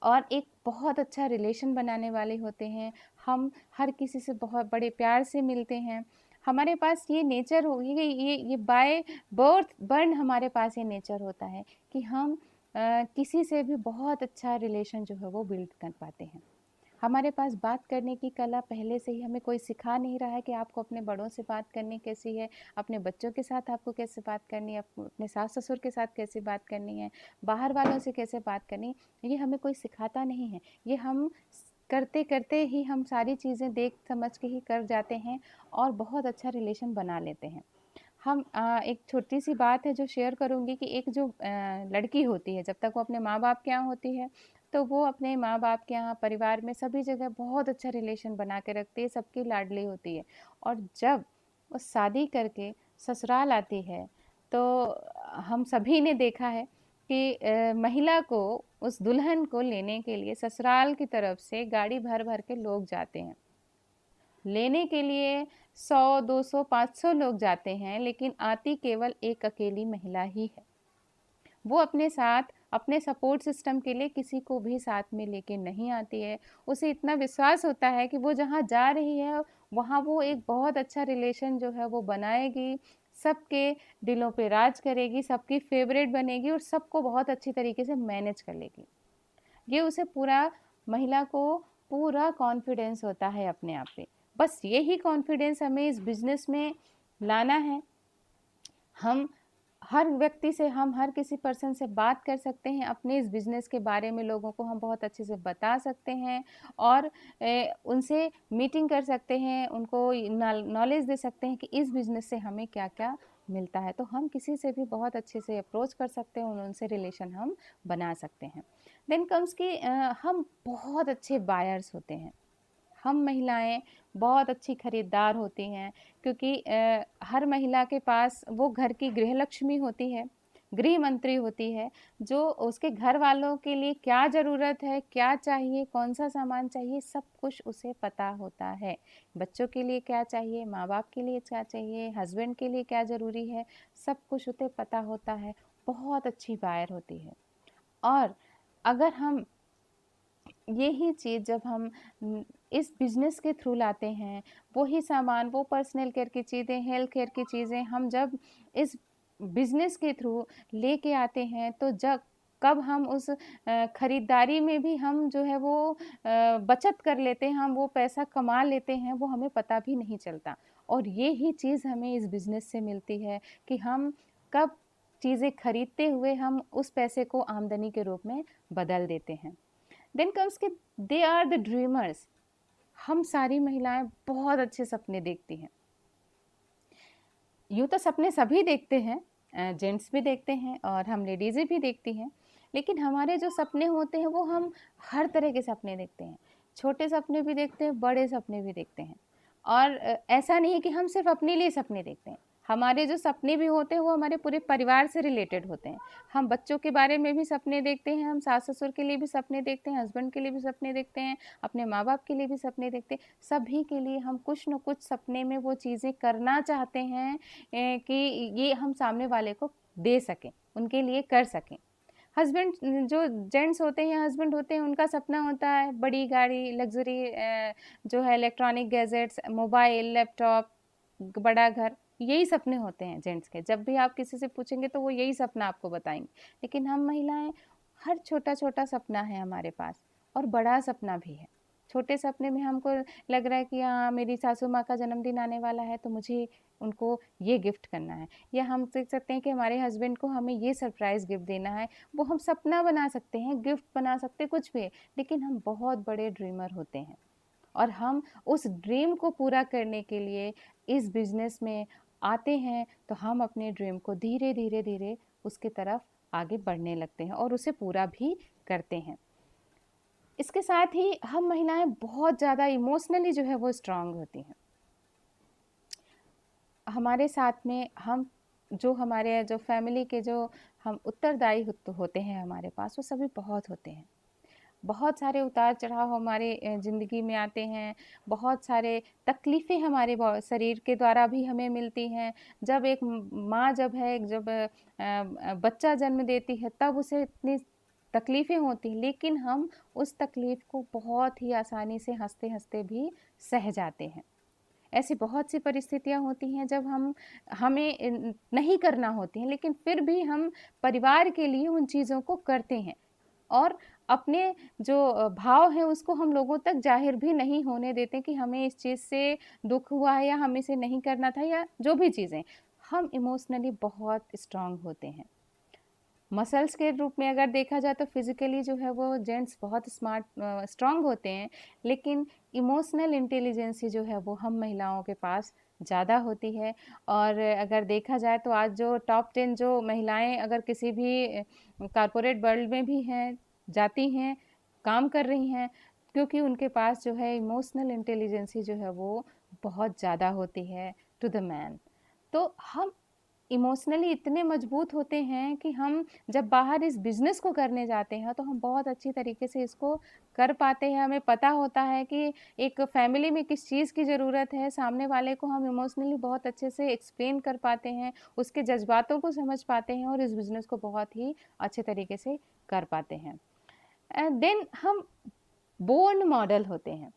Speaker 2: और एक बहुत अच्छा रिलेशन बनाने वाले होते हैं। हम हर किसी से बहुत बड़े प्यार से मिलते हैं। हमारे पास ये नेचर हो ये बाय बर्थ बर्न हमारे पास ये नेचर होता है कि हम किसी से भी बहुत अच्छा रिलेशन जो है वो बिल्ड कर पाते हैं। हमारे पास बात करने की कला पहले से ही हमें कोई सिखा नहीं रहा है कि आपको अपने बड़ों से बात करनी कैसी है, अपने बच्चों के साथ आपको कैसे बात करनी है, अपने सास-ससुर के साथ कैसे बात करनी है, बाहर वालों से कैसे बात करनी है, ये हमें कोई सिखाता नहीं है। ये हम करते-करते ही हम सारी चीज़ें देख समझ के ही कर जाते हैं और बहुत अच्छा रिलेशन बना लेते हैं। हम एक छोटी-सी बात है जो शेयर करूँगी कि एक जो लड़की होती है, जब तक वो अपने माँ-बाप के यहाँ होती है, तो वो अपने माँ-बाप के यहाँ, परिवार में सभी जगह बहुत अच्छा रिलेशन बना के रखती है, सबकी लाडली होती है। और जब वो शादी करके ससुराल आती है, तो हम सभी ने देखा है कि महिला को, उस दुल्हन को लेने के लिए ससुराल की तरफ से गाड़ी भर-भर के लोग जाते हैं। लेने के लिए 100, 200, 500 लोग जाते हैं, लेकिन आती केवल एक अकेली महिला ही है। वो अपने साथ, अपने सपोर्ट सिस्टम के लिए किसी को भी साथ में लेके नहीं आती है। उसे इतना विश्वास होता है कि वो जहाँ जा रही है, वहाँ वो एक बहुत अच्छा रिलेशन जो है वो बनाएगी, सबके दिलों पे राज करेगी, सबकी फेवरेट बनेगी और सबको बहुत अच्छी तरीके से मैनेज कर लेगी। ये उसे पूरा, महिला को पूरा कॉन्फिडेंस होता है अपने आप पे। बस यही कॉन्फिडेंस हमें इस बिज़नेस में लाना है। हम हर व्यक्ति से, हम हर किसी पर्सन से बात कर सकते हैं, अपने इस बिज़नेस के बारे में लोगों को हम बहुत अच्छे से बता सकते हैं और उनसे मीटिंग कर सकते हैं, उनको नॉलेज दे सकते हैं कि इस बिज़नेस से हमें क्या-क्या मिलता है। तो हम किसी से भी बहुत अच्छे से अप्रोच कर सकते हैं और उनसे रिलेशन हम बना सकते हैं। देन कम्स कि हम बहुत अच्छे बायर्स होते हैं। हम महिलाएं बहुत अच्छी खरीदार होती हैं, क्योंकि हर महिला के पास वो घर की गृहलक्ष्मी होती है, गृह मंत्री होती है, जो उसके घर वालों के लिए क्या ज़रूरत है, क्या चाहिए, कौन सा सामान चाहिए, सब कुछ उसे पता होता है। बच्चों के लिए क्या चाहिए, माँ बाप के लिए क्या चाहिए, हस्बैंड के लिए क्या ज़रूरी है, सब कुछ उसे पता होता है। बहुत अच्छी बायर होती है। और अगर हम यही चीज़ जब हम इस बिज़नेस के थ्रू लाते हैं, वही सामान, वो पर्सनल केयर की चीज़ें, हेल्थ केयर की चीज़ें हम जब इस बिज़नेस के थ्रू लेके आते हैं, तो जब कब हम उस खरीदारी में भी हम जो है वो बचत कर लेते हैं, हम वो पैसा कमा लेते हैं, वो हमें पता भी नहीं चलता। और ये ही चीज़ हमें इस बिज़नेस से मिलती है कि हम कब चीज़ें खरीदते हुए हम उस पैसे को आमदनी के रूप में बदल देते हैं। देन कम्स कि दे आर द ड्रीमर्स। हम सारी महिलाएं बहुत अच्छे सपने देखती हैं। यूँ तो सपने सभी देखते हैं, जेंट्स भी देखते हैं और हम लेडीज़ें भी देखती हैं, लेकिन हमारे जो सपने होते हैं वो हम हर तरह के सपने देखते हैं। छोटे सपने भी देखते हैं, बड़े सपने भी देखते हैं। और ऐसा नहीं है कि हम सिर्फ अपने लिए सपने देखते हैं। हमारे जो सपने भी होते हैं वो हमारे पूरे परिवार से रिलेटेड होते हैं। हम बच्चों के बारे में भी सपने देखते हैं, हम सास-ससुर के लिए भी सपने देखते हैं, हस्बैंड के लिए भी सपने देखते हैं, अपने माँ-बाप के लिए भी सपने देखते हैं। सभी के लिए हम कुछ न कुछ सपने में वो चीज़ें करना चाहते हैं कि ये हम सामने वाले को दे सकें, उनके लिए कर सकें। हस्बैंड जो जेंट्स होते हैं, हस्बैंड होते हैं, उनका सपना होता है बड़ी गाड़ी, लग्ज़री जो है इलेक्ट्रॉनिक गैजेट्स, मोबाइल, लैपटॉप, बड़ा घर, यही सपने होते हैं जेंट्स के। जब भी आप किसी से पूछेंगे तो वो यही सपना आपको बताएँगे। लेकिन हम महिलाएँ, हर छोटा-छोटा सपना है हमारे पास और बड़ा सपना भी है। छोटे सपने में हमको लग रहा है कि हाँ, मेरी सासू माँ का जन्मदिन आने वाला है तो मुझे उनको ये गिफ्ट करना है, या हम देख सकते हैं कि हमारे हस्बैंड को हमें ये सरप्राइज़ गिफ्ट देना है। वो हम सपना बना सकते हैं, गिफ्ट बना सकते हैं, कुछ भी, लेकिन हम बहुत बड़े ड्रीमर होते हैं और हम उस ड्रीम को पूरा करने के लिए इस बिज़नेस में आते हैं, तो हम अपने ड्रीम को धीरे, धीरे, धीरे उसकी तरफ आगे बढ़ने लगते हैं और उसे पूरा भी करते हैं। इसके साथ ही हम महिलाएँ बहुत ज़्यादा इमोशनली जो है वो स्ट्रॉन्ग होती हैं। हमारे साथ में हम जो हमारे जो फैमिली के जो हम उत्तरदायी होते हैं हमारे पास, वो सभी बहुत होते हैं। बहुत सारे उतार-चढ़ाव हमारे ज़िंदगी में आते हैं, बहुत सारे तकलीफ़ें हमारे शरीर के द्वारा भी हमें मिलती हैं। जब एक माँ जब है, जब बच्चा जन्म देती है, तब उसे इतनी तकलीफ़ें होती हैं, लेकिन हम उस तकलीफ़ को बहुत ही आसानी से हँसते-हँसते भी सह जाते हैं। ऐसी बहुत सी परिस्थितियाँ होती हैं जब हमें नहीं करना होती हैं, लेकिन फिर भी हम परिवार के लिए उन चीज़ों को करते हैं और अपने जो भाव हैं उसको हम लोगों तक ज़ाहिर भी नहीं होने देते कि हमें इस चीज़ से दुःख हुआ है या हमें इसे नहीं करना था या जो भी चीज़ें। हम इमोशनली बहुत स्ट्रॉन्ग होते हैं। मसल्स के रूप में अगर देखा जाए तो फिज़िकली जो है वो जेंट्स बहुत स्ट्रॉन्ग होते हैं, लेकिन इमोशनल इंटेलिजेंसी जो है वो हम महिलाओं के पास ज़्यादा होती है। और अगर देखा जाए तो आज जो टॉप 10 जो महिलाएं अगर किसी भी कॉरपोरेट वर्ल्ड में भी हैं, जाती हैं, काम कर रही हैं, क्योंकि उनके पास जो है इमोशनल इंटेलिजेंसी जो है वो बहुत ज़्यादा होती है टू द मैन। तो हम इमोशनली इतने मजबूत होते हैं कि हम जब बाहर इस बिज़नेस को करने जाते हैं तो हम बहुत अच्छी तरीके से इसको कर पाते हैं। हमें पता होता है कि एक फैमिली में किस चीज़ की ज़रूरत है, सामने वाले को हम इमोशनली बहुत अच्छे से एक्सप्लेन कर पाते हैं, उसके जज़्बातों को समझ पाते हैं और इस बिज़नेस को बहुत ही अच्छे तरीके से कर पाते हैं। देन हम बोल्ड मॉडल होते हैं।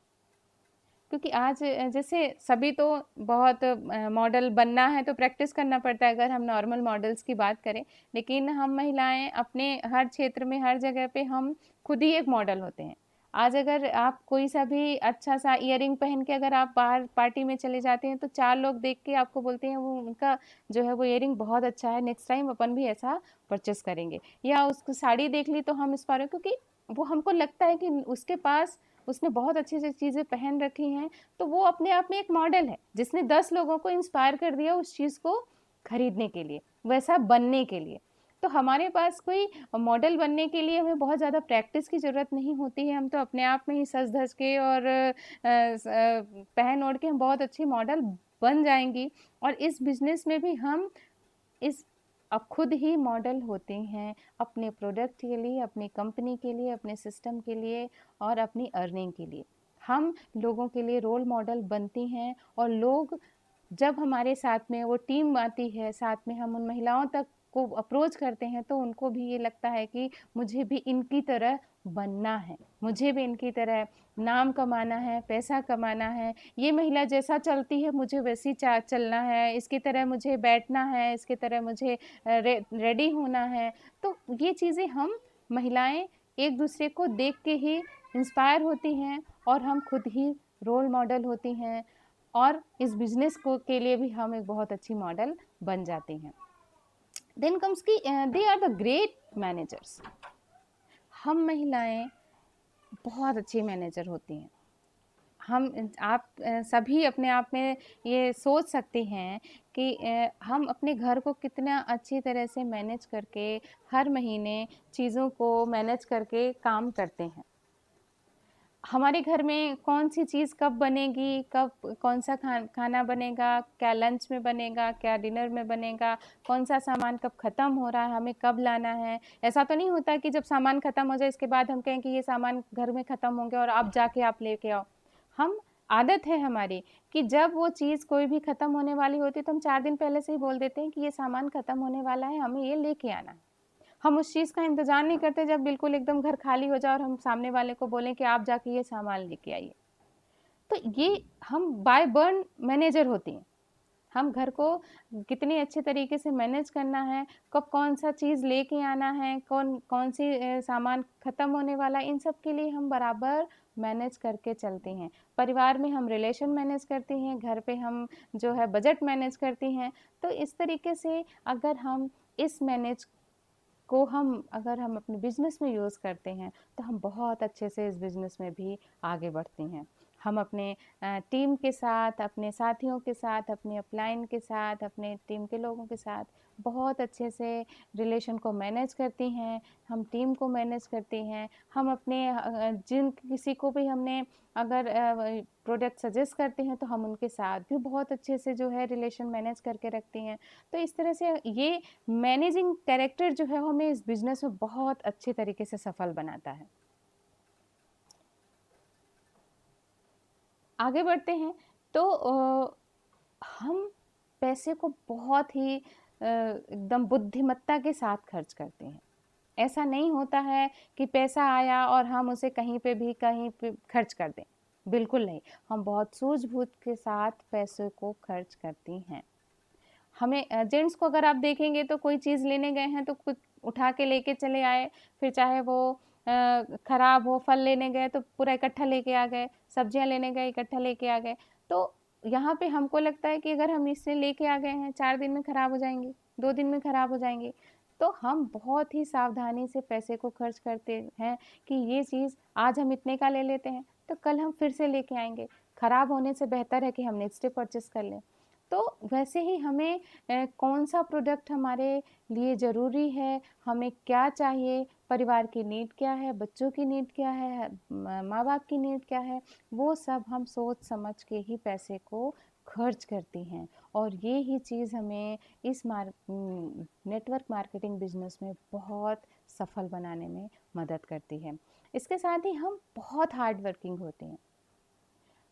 Speaker 2: क्योंकि आज जैसे सभी तो बहुत मॉडल बनना है तो प्रैक्टिस करना पड़ता है अगर हम नॉर्मल मॉडल्स की बात करें, लेकिन हम महिलाएं अपने हर क्षेत्र में हर जगह पे हम खुद ही एक मॉडल होते हैं। आज अगर आप कोई सा भी अच्छा सा इयरिंग पहन के अगर आप बाहर पार्टी में चले जाते हैं तो 4 लोग देख के आपको बोलते हैं वो उनका जो है वो इयरिंग बहुत अच्छा है, नेक्स्ट टाइम अपन भी ऐसा परचेस करेंगे। या उसकी साड़ी देख ली तो हम इस बारे, क्योंकि वो हमको लगता है कि उसके पास उसने बहुत अच्छी-अच्छी चीज़ें पहन रखी हैं, तो वो अपने आप में एक मॉडल है, जिसने 10 लोगों को इंस्पायर कर दिया उस चीज़ को खरीदने के लिए, वैसा बनने के लिए। तो हमारे पास कोई मॉडल बनने के लिए हमें बहुत ज़्यादा प्रैक्टिस की ज़रूरत नहीं होती है। हम तो अपने आप में ही सज-धज के और पहन-ओढ़ के हम बहुत अच्छी मॉडल बन जाएँगी। और इस बिज़नेस में भी हम इस अब खुद ही मॉडल होते हैं अपने प्रोडक्ट के लिए, अपनी कंपनी के लिए, अपने सिस्टम के लिए और अपनी अर्निंग के लिए। हम लोगों के लिए रोल मॉडल बनती हैं और लोग जब हमारे साथ में वो टीम आती है, साथ में हम उन महिलाओं तक को अप्रोच करते हैं, तो उनको भी ये लगता है कि मुझे भी इनकी तरह बनना है, मुझे भी इनकी तरह नाम कमाना है, पैसा कमाना है। ये महिला जैसा चलती है मुझे वैसी चलना है, इसकी तरह मुझे बैठना है, इसकी तरह मुझे रेडी होना है। तो ये चीज़ें हम महिलाएं एक दूसरे को देख के ही इंस्पायर होती हैं और हम खुद ही रोल मॉडल होती हैं और इस बिजनेस को के लिए भी हम एक बहुत अच्छी मॉडल बन जाते हैं। देन कम्स की they are the great managers. हम महिलाएं बहुत अच्छी मैनेजर होती हैं। हम आप सभी अपने आप में ये सोच सकते हैं कि हम अपने घर को कितना अच्छी तरह से मैनेज करके हर महीने चीज़ों को मैनेज करके काम करते हैं। हमारे घर में कौन-सी चीज़ कब बनेगी, कब कौन-सा खाना बनेगा, क्या लंच में बनेगा, क्या डिनर में बनेगा, कौन-सा सामान कब ख़त्म हो रहा है, हमें कब लाना है। ऐसा तो नहीं होता कि जब सामान ख़त्म हो जाए इसके बाद हम कहें कि ये सामान घर में ख़त्म होंगे और अब जाके आप लेके आओ। हम आदत है हमारी कि जब वो चीज़ कोई भी ख़त्म होने वाली होती है तो हम 4 दिन पहले से ही बोल देते हैं कि ये सामान ख़त्म होने वाला है, हमें ये लेके आना है। हम उस चीज़ का इंतज़ार नहीं करते जब बिल्कुल एकदम घर खाली हो जाए और हम सामने वाले को बोलें कि आप जाके ये सामान लेके आइए। तो ये हम बाय बर्न मैनेजर होती हैं। हम घर को कितनी अच्छे तरीके से मैनेज करना है, कब कौन-सा चीज़ लेके आना है, कौन-सी सामान ख़त्म होने वाला है, इन सब के लिए हम बराबर मैनेज करके चलते हैं। परिवार में हम रिलेशन मैनेज करती हैं, घर पे हम जो है बजट मैनेज करती हैं। तो इस तरीके से अगर हम इस मैनेज को अगर हम अपने बिज़नेस में यूज़ करते हैं, तो हम बहुत अच्छे से इस बिज़नेस में भी आगे बढ़ते हैं। हम अपने टीम के साथ, अपने साथियों के साथ, अपने अपलाइन के साथ, अपने टीम के लोगों के साथ बहुत अच्छे से रिलेशन को मैनेज करती हैं, हम टीम को मैनेज करती हैं। हम अपने जिन किसी को भी हमने अगर प्रोडक्ट सजेस्ट करते हैं, तो हम उनके साथ भी बहुत अच्छे से जो है रिलेशन मैनेज करके रखती हैं। तो इस तरह से ये मैनेजिंग कैरेक्टर जो है वो हमें इस बिज़नेस में बहुत अच्छे तरीके से सफल बनाता है। आगे बढ़ते हैं तो हम पैसे को बहुत ही एकदम बुद्धिमत्ता के साथ खर्च करते हैं। ऐसा नहीं होता है कि पैसा आया और हम उसे कहीं पे खर्च कर दें, बिल्कुल नहीं। हम बहुत सूझबूझ के साथ पैसे को खर्च करती हैं। हमें जेंट्स को अगर आप देखेंगे तो कोई चीज़ लेने गए हैं तो कुछ उठा के लेके चले आए, फिर चाहे वो खराब हो, फल लेने गए तो पूरा इकट्ठा लेके आ गए, सब्जियाँ लेने गए इकट्ठा लेके आ गए। तो यहाँ पे हमको लगता है कि अगर हम इससे लेके आ गए हैं 4 दिन में खराब हो जाएँगी, 2 दिन में खराब हो जाएँगी। तो हम बहुत ही सावधानी से पैसे को खर्च करते हैं कि ये चीज़ आज हम इतने का ले लेते हैं, तो कल हम फिर से लेके आएँगे। खराब होने से बेहतर है कि हम नेक्स्ट डे परचेज़ कर लें। तो वैसे ही हमें कौन-सा प्रोडक्ट हमारे लिए ज़रूरी है, हमें क्या चाहिए, परिवार की नीड क्या है, बच्चों की नीड क्या है, माँ-बाप की नीड क्या है, वो सब हम सोच समझ के ही पैसे को खर्च करती हैं। और ये ही चीज़ हमें इस नेटवर्क मार्केटिंग बिज़नेस में बहुत सफल बनाने में मदद करती है। इसके साथ ही हम बहुत हार्ड वर्किंग होते हैं।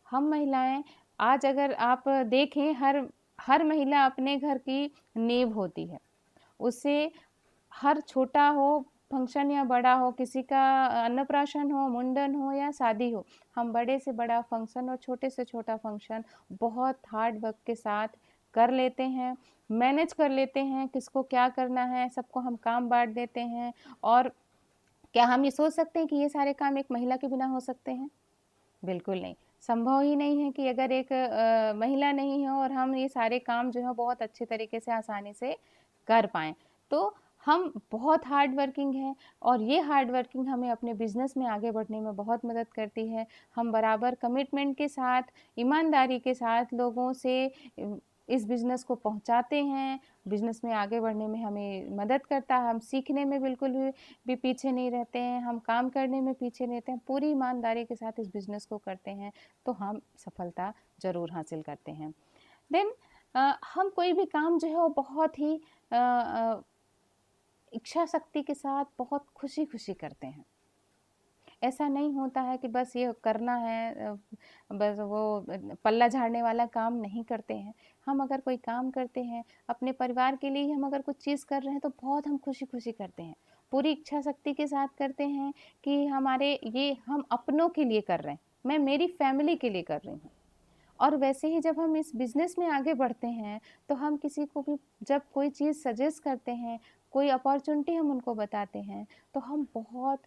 Speaker 2: हम महिलाएं आज अगर आप देखें हर महिला अपने घर की नींव होती है। उसे हर छोटा हो फंक्शन या बड़ा हो, किसी का अन्नप्राशन हो, मुंडन हो या शादी हो, हम बड़े से बड़ा फंक्शन और छोटे से छोटा फंक्शन बहुत हार्ड वर्क के साथ कर लेते हैं, मैनेज कर लेते हैं, किसको क्या करना है, सबको हम काम बांट देते हैं। और क्या हम ये सोच सकते हैं कि ये सारे काम एक महिला के बिना हो सकते हैं? बिल्कुल नहीं, संभव ही नहीं है कि अगर एक महिला नहीं हो और हम ये सारे काम जो है बहुत अच्छे तरीके से आसानी से कर पाएँ। तो हम बहुत हार्ड वर्किंग हैं और ये हार्ड वर्किंग हमें अपने बिज़नेस में आगे बढ़ने में बहुत मदद करती है। हम बराबर कमिटमेंट के साथ, ईमानदारी के साथ लोगों से इस बिज़नेस को पहुंचाते हैं, बिज़नेस में आगे बढ़ने में हमें मदद करता है। हम सीखने में बिल्कुल भी पीछे नहीं रहते हैं, हम काम करने में पीछे नहीं रहते हैं, पूरी ईमानदारी के साथ इस बिज़नेस को करते हैं तो हम सफलता ज़रूर हासिल करते हैं। देन हम कोई भी काम जो है वो बहुत ही इच्छा शक्ति के साथ बहुत खुशी-खुशी करते हैं। ऐसा नहीं होता है कि बस ये करना है, बस वो पल्ला झाड़ने वाला काम नहीं करते हैं। हम अगर कोई काम करते हैं, अपने परिवार के लिए ही हम अगर कुछ चीज़ कर रहे हैं तो बहुत हम खुशी-खुशी करते हैं। पूरी इच्छा शक्ति के साथ करते हैं कि हमारे ये हम अपनों के लिए कर रहे हैं, मैं मेरी फैमिली के लिए कर रही हूँ। और वैसे ही जब हम इस बिज़नेस में आगे बढ़ते हैं, तो हम किसी को भी जब कोई चीज़ सजेस्ट करते हैं, कोई अपॉर्च्युनिटी हम उनको बताते हैं, तो हम बहुत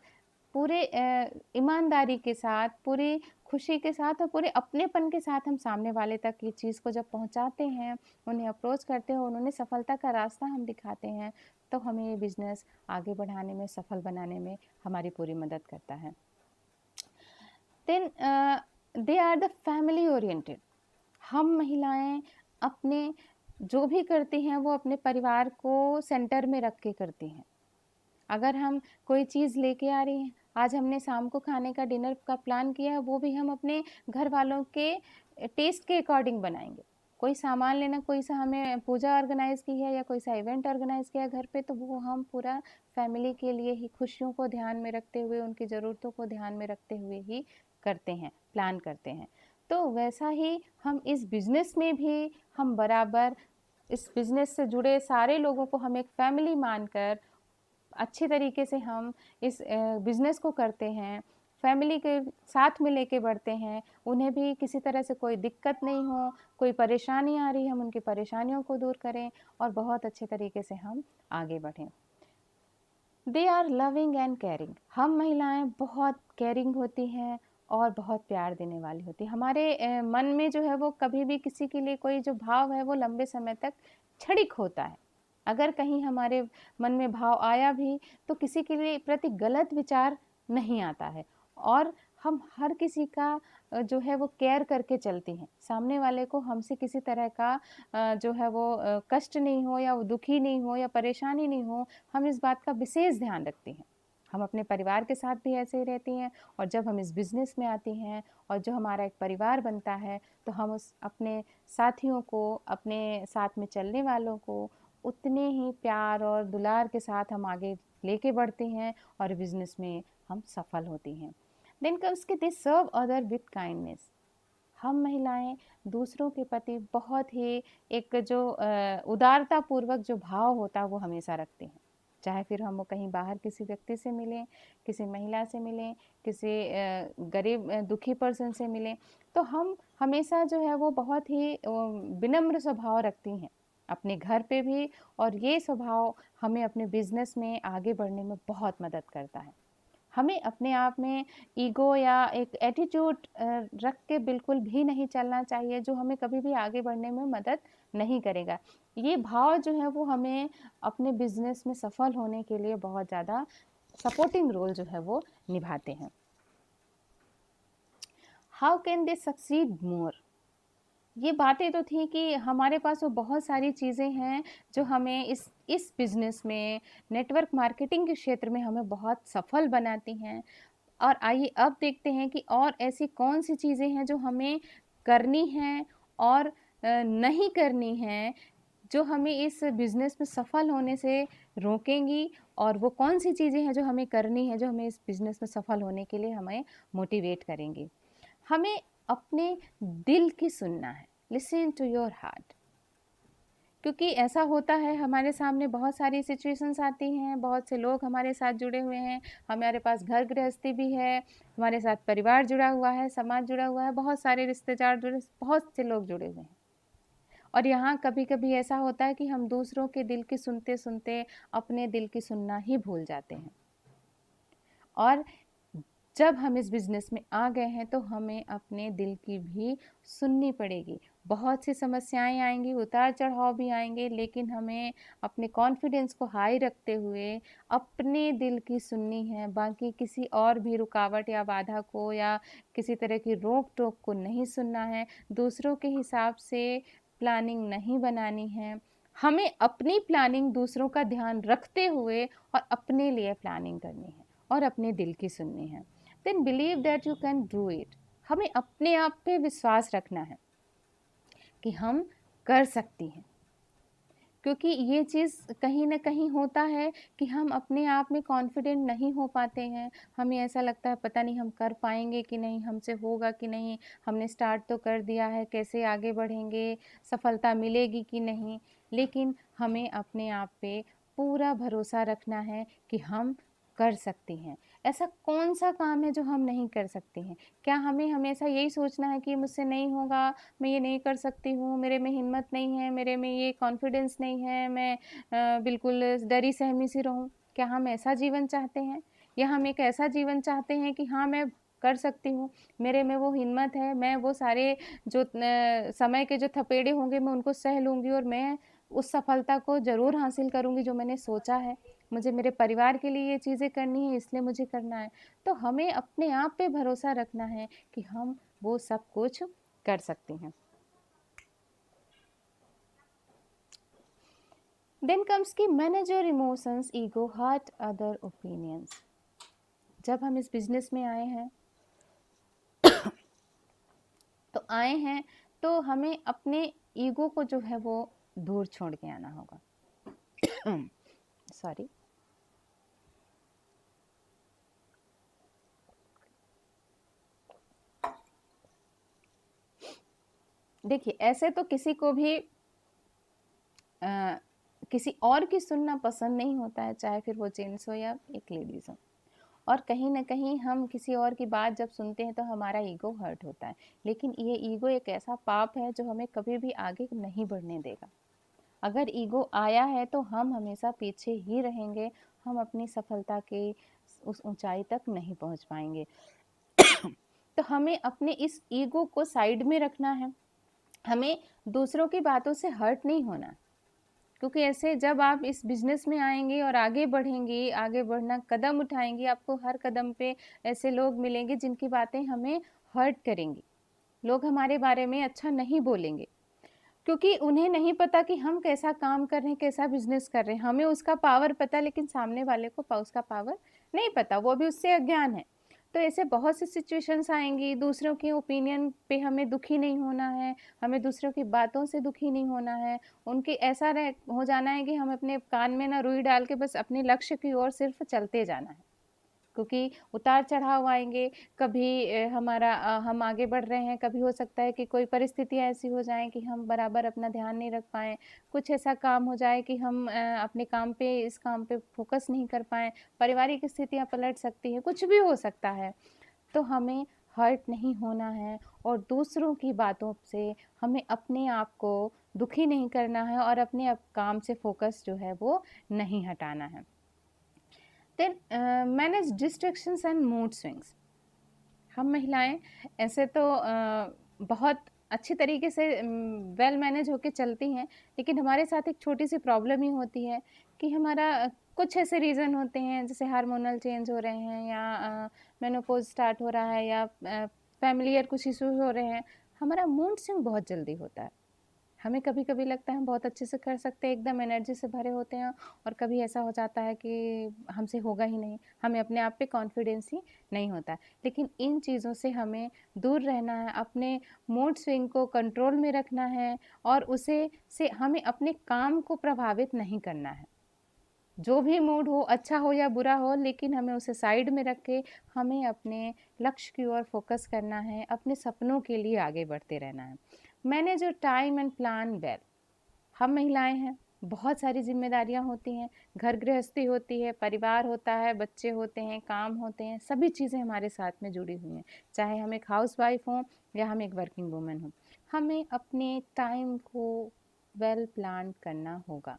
Speaker 2: पूरे ईमानदारी के साथ, पूरी खुशी के साथ और पूरे अपनेपन के साथ हम सामने वाले तक ये चीज़ को जब पहुँचाते हैं, उन्हें अप्रोच करते हैं और उन्हें सफलता का रास्ता हम दिखाते हैं, तो हमें ये बिज़नेस आगे बढ़ाने में, सफल बनाने में हमारी पूरी मदद करता है। Then they are the family oriented. हम महिलाएं अपने जो भी करती हैं वो अपने परिवार को सेंटर में रख के करती हैं। अगर हम कोई चीज़ लेके आ रही हैं, आज हमने शाम को खाने का डिनर का प्लान किया है, वो भी हम अपने घर वालों के टेस्ट के अकॉर्डिंग बनाएंगे। कोई सामान लेना, कोई सा हमें पूजा ऑर्गेनाइज की है या कोई सा इवेंट ऑर्गेनाइज किया है घर पे, तो वो हम पूरा फैमिली के लिए ही खुशियों को ध्यान में रखते हुए, उनकी ज़रूरतों को ध्यान में रखते हुए ही करते हैं, प्लान करते हैं। तो वैसा ही हम इस बिज़नेस में भी हम बराबर इस बिज़नेस से जुड़े सारे लोगों को हम एक फैमिली मानकर अच्छी तरीके से हम इस बिज़नेस को करते हैं, फैमिली के साथ में लेके बढ़ते हैं, उन्हें भी किसी तरह से कोई दिक्कत नहीं हो, कोई परेशानी आ रही है हम उनकी परेशानियों को दूर करें और बहुत अच्छे तरीके से हम आगे बढ़ें। They are loving and caring. हम महिलाएं बहुत केयरिंग होती हैं और बहुत प्यार देने वाली होती है। हमारे मन में जो है वो कभी भी किसी के लिए कोई जो भाव है वो लंबे समय तक क्षणिक होता है। अगर कहीं हमारे मन में भाव आया भी तो किसी के लिए प्रति गलत विचार नहीं आता है और हम हर किसी का जो है वो केयर करके चलती हैं। सामने वाले को हमसे किसी तरह का जो है वो कष्ट नहीं हो या वो दुखी नहीं हो या परेशानी नहीं हो, हम इस बात का विशेष ध्यान रखते हैं। हम अपने परिवार के साथ भी ऐसे ही रहती हैं और जब हम इस बिज़नेस में आती हैं और जो हमारा एक परिवार बनता है तो हम उस अपने साथियों को, अपने साथ में चलने वालों को उतने ही प्यार और दुलार के साथ हम आगे लेके बढ़ते हैं और बिज़नेस में हम सफल होती हैं। देन कम्स के दे सर्व अदर विथ काइंडनेस। हम महिलाएं दूसरों के प्रति बहुत ही एक जो उदारता पूर्वक जो भाव होता है वो हमेशा रखते हैं। चाहे फिर हम वो कहीं बाहर किसी व्यक्ति से मिलें, किसी महिला से मिलें, किसी गरीब दुखी पर्सन से मिलें, तो हम हमेशा जो है वो बहुत ही विनम्र स्वभाव रखती हैं अपने घर पे भी और ये स्वभाव हमें अपने बिजनेस में आगे बढ़ने में बहुत मदद करता है। हमें अपने आप में ईगो या एक एटीट्यूड रख के बिल्कुल भी नहीं चलना चाहिए जो हमें कभी भी आगे बढ़ने में मदद नहीं करेगा। ये भाव जो है वो हमें अपने बिजनेस में सफल होने के लिए बहुत ज़्यादा सपोर्टिंग रोल जो है वो निभाते हैं। हाउ कैन दे सक्सीड मोर। ये बातें तो थी कि हमारे पास वो बहुत सारी चीज़ें हैं जो हमें इस बिज़नेस में नेटवर्क मार्केटिंग के क्षेत्र में हमें बहुत सफल बनाती हैं। और आइए अब देखते हैं कि और ऐसी कौन सी चीज़ें हैं जो हमें करनी हैं और नहीं करनी हैं, जो हमें इस बिज़नेस में सफल होने से रोकेंगी और वो कौन सी चीज़ें हैं जो हमें करनी है, जो हमें इस बिज़नेस में सफल होने के लिए हमें मोटिवेट करेंगी। हमें अपने दिल की सुनना है, लिसन टू योर हार्ट। क्योंकि ऐसा होता है हमारे सामने बहुत सारी सिचुएशंस आती हैं, बहुत से लोग हमारे साथ जुड़े हुए हैं, हमारे पास घर गृहस्थी भी है, हमारे साथ परिवार जुड़ा हुआ है, समाज जुड़ा हुआ है, बहुत सारे रिश्तेदार जुड़े, बहुत से लोग जुड़े हुए हैं। और यहाँ कभी कभी ऐसा होता है कि हम दूसरों के दिल की सुनते सुनते अपने दिल की सुनना ही भूल जाते हैं। और जब हम इस बिज़नेस में आ गए हैं तो हमें अपने दिल की भी सुननी पड़ेगी। बहुत सी समस्याएं आएंगी, उतार चढ़ाव भी आएंगे, लेकिन हमें अपने कॉन्फिडेंस को हाई रखते हुए अपने दिल की सुननी है। बाकी किसी और भी रुकावट या बाधा को या किसी तरह की रोक टोक को नहीं सुनना है। दूसरों के हिसाब से प्लानिंग नहीं बनानी है, हमें अपनी प्लानिंग दूसरों का ध्यान रखते हुए और अपने लिए प्लानिंग करनी है और अपने दिल की सुननी है। Then believe that you can do it. हमें अपने आप पे विश्वास रखना है कि हम कर सकती हैं, क्योंकि ये चीज़ कहीं न कहीं होता है कि हम अपने आप में कॉन्फिडेंट नहीं हो पाते हैं। हमें ऐसा लगता है पता नहीं हम कर पाएँगे कि नहीं, हमसे होगा कि नहीं, हमने स्टार्ट तो कर दिया है, कैसे आगे बढ़ेंगे, सफलता मिलेगी कि नहीं। लेकिन हमें अपने आप पे पूरा भरोसा रखना है कि हम कर सकती हैं। ऐसा कौन-सा काम है जो हम नहीं कर सकते हैं? क्या हमें हमेशा यही सोचना है कि मुझसे नहीं होगा, मैं ये नहीं कर सकती हूँ, मेरे में हिम्मत नहीं है, मेरे में ये कॉन्फिडेंस नहीं है, मैं बिल्कुल डरी सहमी सी रहूँ? क्या हम ऐसा जीवन चाहते हैं? या हम एक ऐसा जीवन चाहते हैं कि हाँ, मैं कर सकती हूँ, मेरे में वो हिम्मत है, मैं वो सारे जो समय के जो थपेड़े होंगे मैं उनको सह लूँगी और मैं उस सफलता को ज़रूर हासिल करूँगी जो मैंने सोचा है। मुझे मेरे परिवार के लिए ये चीज़ें करनी है, इसलिए मुझे करना है। तो हमें अपने आप पे भरोसा रखना है कि हम वो सब कुछ कर सकती हैं। देन कम्स की manage your emotions, ego, heart, other opinions. जब हम इस बिजनेस में आए हैं तो हमें अपने ईगो को जो है वो दूर छोड़ के आना होगा। सॉरी। देखिए, ऐसे तो किसी को भी किसी और की सुनना पसंद नहीं होता है, चाहे फिर वो जेंट्स हो या एक लेडीज हो। और कहीं ना कहीं हम किसी और की बात जब सुनते हैं तो हमारा ईगो हर्ट होता है। लेकिन ये ईगो एक ऐसा पाप है जो हमें कभी भी आगे नहीं बढ़ने देगा। अगर ईगो आया है तो हम हमेशा पीछे ही रहेंगे, हम अपनी सफलता के उस ऊंचाई तक नहीं पहुंच पाएंगे। तो हमें अपने इस ईगो को साइड में रखना है, हमें दूसरों की बातों से हर्ट नहीं होना। क्योंकि ऐसे जब आप इस बिजनेस में आएंगे और आगे बढ़ेंगे, आगे बढ़ना कदम उठाएंगे, आपको हर कदम पे ऐसे लोग मिलेंगे जिनकी बातें हमें हर्ट करेंगी। लोग हमारे बारे में अच्छा नहीं बोलेंगे, क्योंकि उन्हें नहीं पता कि हम कैसा काम कर रहे हैं, कैसा बिजनेस कर रहे हैं। हमें उसका पावर पता है, लेकिन सामने वाले को उसका पावर नहीं पता, वो भी उससे अज्ञान है। तो ऐसे बहुत सी सिचुएशंस आएंगी। दूसरों के ओपिनियन पे हमें दुखी नहीं होना है, हमें दूसरों की बातों से दुखी नहीं होना है। उनके ऐसा हो जाना है कि हम अपने कान में ना रुई डाल के बस अपने लक्ष्य की ओर सिर्फ चलते जाना है। क्योंकि उतार चढ़ाव आएंगे, कभी हम आगे बढ़ रहे हैं, कभी हो सकता है कि कोई परिस्थितियाँ ऐसी हो जाएं कि हम बराबर अपना ध्यान नहीं रख पाएँ, कुछ ऐसा काम हो जाए कि हम अपने काम पे इस काम पे फोकस नहीं कर पाएँ, पारिवारिक स्थितियाँ पलट सकती हैं, कुछ भी हो सकता है। तो हमें हर्ट नहीं होना है और दूसरों की बातों से हमें अपने आप को दुखी नहीं करना है और अपने काम से फोकस जो है वो नहीं हटाना है। Then manage distractions and mood swings. हम महिलाएं ऐसे तो बहुत अच्छी तरीके से वेल मैनेज होके चलती हैं, लेकिन हमारे साथ एक छोटी सी प्रॉब्लम ही होती है कि हमारा कुछ ऐसे रीज़न होते हैं, जैसे हार्मोनल चेंज हो रहे हैं या मेनोपॉज स्टार्ट हो रहा है या फैमिलियर कुछ इश्यूज हो रहे हैं, हमारा मूड स्विंग बहुत जल्दी होता है। हमें कभी-कभी लगता है हम बहुत अच्छे से कर सकते हैं, एकदम एनर्जी से भरे होते हैं, और कभी ऐसा हो जाता है कि हमसे होगा ही नहीं, हमें अपने आप पे कॉन्फिडेंस ही नहीं होता है। लेकिन इन चीज़ों से हमें दूर रहना है, अपने मूड स्विंग को कंट्रोल में रखना है और उसे से हमें अपने काम को प्रभावित नहीं करना है। जो भी मूड हो, अच्छा हो या बुरा हो, लेकिन हमें उसे साइड में रख के हमें अपने लक्ष्य की ओर फोकस करना है, अपने सपनों के लिए आगे बढ़ते रहना है। Manage your time and plan well. हम महिलाएं हैं, बहुत सारी जिम्मेदारियां होती हैं, घर गृहस्थी होती है, परिवार होता है, बच्चे होते हैं, काम होते हैं, सभी चीज़ें हमारे साथ में जुड़ी हुई हैं। चाहे हम एक हाउस वाइफ हों या हम एक वर्किंग वूमेन हों, हमें अपने टाइम को वेल प्लान करना होगा